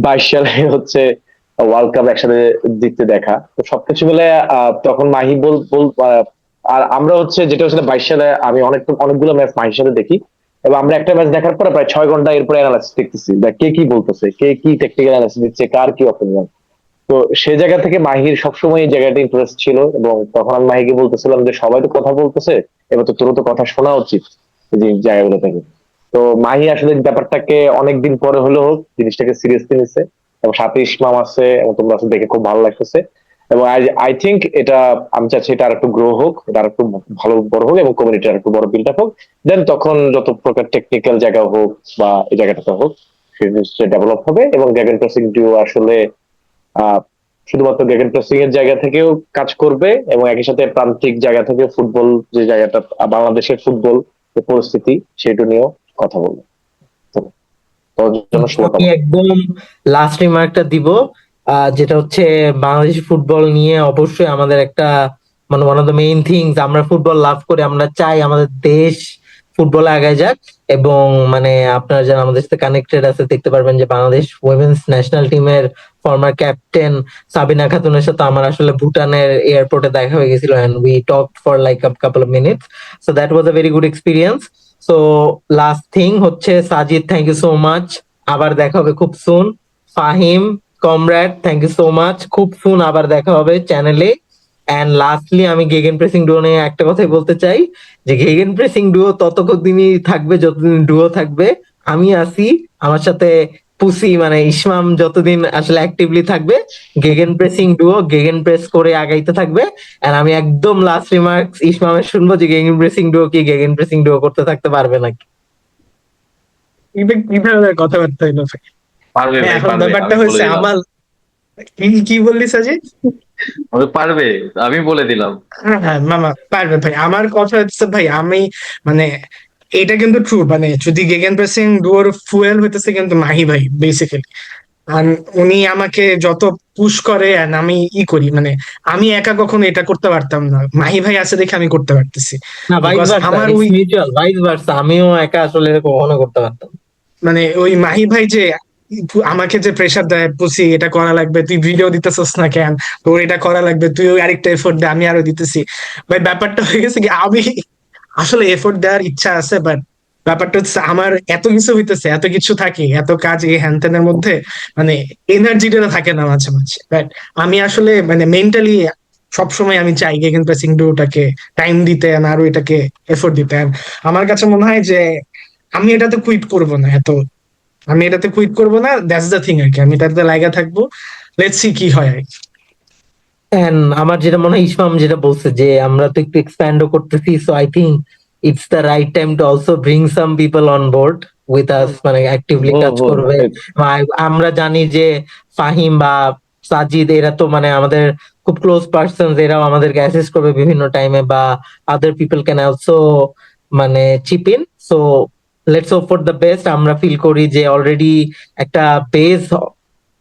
22 সালে হচ্ছে ওয়ার্ল্ড কাপ একসাথে জিততে দেখা, তো সবকিছু মিলে তখন মাহি আর আমরা হচ্ছে যেটা হচ্ছে 22 সালে আমি অনেকগুলো ম্যাচ মাহির সাথে দেখি, এবং আমরা একটা ম্যাচ দেখার পরে প্রায় 6 ঘন্টা এরপরে অ্যানালাইসিস দেখতেছি, কে কি বলতেছে, কে কি টেকনিক্যাল অ্যানালাইসিস দিচ্ছে, কার কি অপিনিয়ন। তো সে জায়গা থেকে মাহির সবসময় এই জায়গাটা ইন্টারেস্ট ছিল, এবং তখন আমি মাহিকে বলতেছিলাম যে সবাই তো কথা বলতেছে, এবার তো তোর তো কথা শোনা উচিত এই যে জায়গাগুলো থেকে। তো মাহি আসলে ব্যাপারটাকে অনেকদিন পরে হলেও জিনিসটাকে সিরিয়াসলি নিচ্ছে, এবং সাথে ইসমাম আছে, এবং তোমরা আসলে দেখে খুব ভালো লাগতেছে। এবং আই থিঙ্ক এটা, আমি চাচ্ছি এটা আর একটু গ্রো হোক, এটা আর একটু ভালো বড় হোক, এবং কমিউনিটি আর একটু বড় বিল্ড আপ হোক। দেন তখন যত প্রকার টেকনিক্যাল জায়গা হোক বা এই জায়গাটাতে হোক, সেই জিনিসটা ডেভেলপ হবে। এবং গেগেন প্রেসিং ডিও আসলে আহ শুধুমাত্র গেগেন প্রেসিং এর জায়গা থেকেও কাজ করবে, এবং একই সাথে প্রান্তিক জায়গা থেকে ফুটবল যে জায়গাটা, বাংলাদেশের ফুটবল যে পরিস্থিতি সেটা নিয়েও কথা বলবে। তো তোর জন্য আমি শুভকামনা। একদম লাস্ট রিমার্কটা দিব, যেটা হচ্ছে বাংলাদেশ ফুটবল নিয়ে অবশ্যই আমাদের একটা মানে one of the main things, আমরা ফুটবল লাভ করি, আমরা চাই আমাদের দেশ ফুটবলে আগায় যাক। এবং মানে আপনারা যারা আমাদের সাথে কানেক্টেড আছে দেখতে পারবেন যে বাংলাদেশ উইমেন্স ন্যাশনাল টিমের ফর্মার ক্যাপ্টেন সাবিনা খাতুনের সাথে আমার আসলে ভুটানের এয়ারপোর্টে দেখা হয়ে গেছিল, and we talk for like a couple of minutes. So that was a very good experience. So last thing হচ্ছে Sajid, thank you so much, আবার দেখা হবে খুব soon. Fahim comrade, thank you so much, খুব সুন আবার দেখা হবে চ্যানেলে। এন্ড লাস্টলি আমি গেগেন প্রেসিং ডুও নিয়ে একটা কথাই বলতে চাই, যে গেগেন প্রেসিং ডুও ততদিনই থাকবে যতদিন ডুও থাকবে। আমি আছি, আমার সাথে পুসি মানে ইসমাম যতদিন আসলে অ্যাক্টিভলি থাকবে, gegen pressing duo gegen press করে আগাইতে থাকবে। এন্ড আমি একদম লাস্ট রিমার্কস ইসমামের শুনবো যে গেগেন প্রেসিং ডুও কি গেগেন প্রেসিং ডুও করতে থাকতে পারবে নাকি। কি ধরনের কথাবার্তা হইলো ভাই? পারবে ভাই, এখন পারবে, ব্যাপারটা আমি বলে হয়েছে দিলাম। আমার, কি বললি সাজিদ? পারবে, আমি বলে দিলাম। হ্যাঁ হ্যাঁ মামা পারবে ভাই। আমার কথা হচ্ছে ভাই, আমি মানে এটা কিন্তু ট্রু, মানে যদি গেগেন প্রেসিং ডুওর ফুয়েল হইতেছে কিন্তু মাহি ভাই বেসিক্যালি। আর উনি আমাকে যত পুশ করে and আমি করি, মানে আমি একা কখনো এটা করতে পারতাম না, মাহি ভাই আছে দেখে আমি করতে পারতেছি। না, ভাইস বিকজ ভার্সা, আমার ইটস ওই মিউচুয়াল, ভাইস ভার্সা, আমিও একা আসলে কখনো করতে পারতাম না। মানে ওই মাহি ভাই যে আমাকে যে প্রেসার দেয়, পুসি এটা করা লাগবে, তুই ভিডিও দিতেছস না কেন, তোর এটা করা লাগবে, তুই ওই আরেকটা এফোর্ট দে, আমি আরো দিতেছি। ভাই ব্যাপারটা হয়ে গেছে কি, আমি আসলে এফোর্ট দেওয়ার ইচ্ছা আছে, বাট ব্যাপারটা হচ্ছে আমার এত কিছু হইতেছে, এত কিছু থাকে, এত কাজ এই হ্যান ত্যানের মধ্যে, মানে এনার্জিটা থাকে না মাঝে মাঝে। বাট আমি আসলে মানে মেন্টালি সবসময় আমি চাই গেগেন প্রেসিং ডুটাকে টাইম দিতে and আরো এটাকে এফোর্ট দিতে। And আমার কাছে মনে হয় যে আমি এটাতে কুইট করব না এত, আমি এটাতে কুইট করব না, দ্যাটস দ্য থিং আর কি, আমি এটাতে লাগা থাকবো। লেটস সি কি হয় আর কি। And আমার যেটা মনে হয় ইসমাম যেটা বলছে যে আমরা তো একটু এক্সপ্যান্ডও করতেছি, so I think it's the right time to also bring some people on board with us, মানে অ্যাক্টিভলি হুম কাজ হুম করবে। আমরা জানি যে ফাহিম বা সাজিদ এরা তো মানে আমাদের খুব ক্লোজ পার্সন, এরাও আমাদেরকে অ্যাসিস্ট করবে বিভিন্ন টাইমে, বা আদার পিপল ক্যান অলসো মানে chip in. So let's hope for the best. আমরা ফিল করি যে অলরেডি একটা বেজ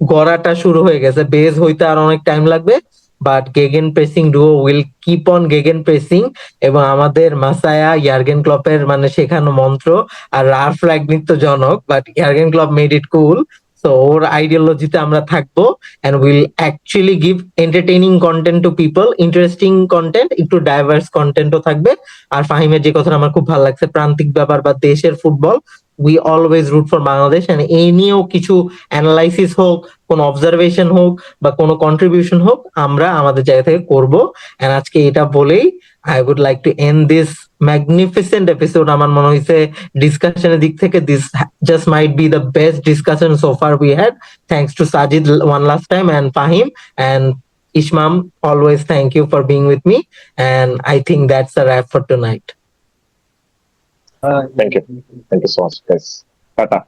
গড়াটা শুরু হয়ে গেছে, বেজ হইতে আর অনেক টাইম লাগবে, but gegen pressing duo will keep on gegen pressing. এবং আমাদের মাসায়া ইয়ার্গেন ক্লপের মানে শেখানো মন্ত্র, আর রাল্ফ রাগনিক তো জনক, but Jurgen Klopp made it cool. So ওর আইডিওলজিতে আমরা থাকবো, and will actually give entertaining content to people, interesting content, একটু ডাইভার্স কন্টেন্টও থাকবে। আর ফাহিমের যে কথাটা আমার খুব ভালো লাগছে, প্রান্তিক ব্যাপার বা দেশের football, we always root for Bangladesh, and এই নিয়েও কিছু অ্যানালাইসিস হোক, কোন অবজারভেশন হোক বা কোনো কন্ট্রিবিউশন হোক, আমরা আমাদের জায়গা থেকে করব। এন্ড আজকে এটা বলেই I would like to end this magnificent episode. আমার মনে হয়েছে ডিসকাশনের দিক থেকে this just might be the best discussion so far we had. Thanks to Sajid one last time, and Fahim, and Ishmam, always thank you for being with me, and I think that's a wrap for tonight. Thank you so much, guys. Tata.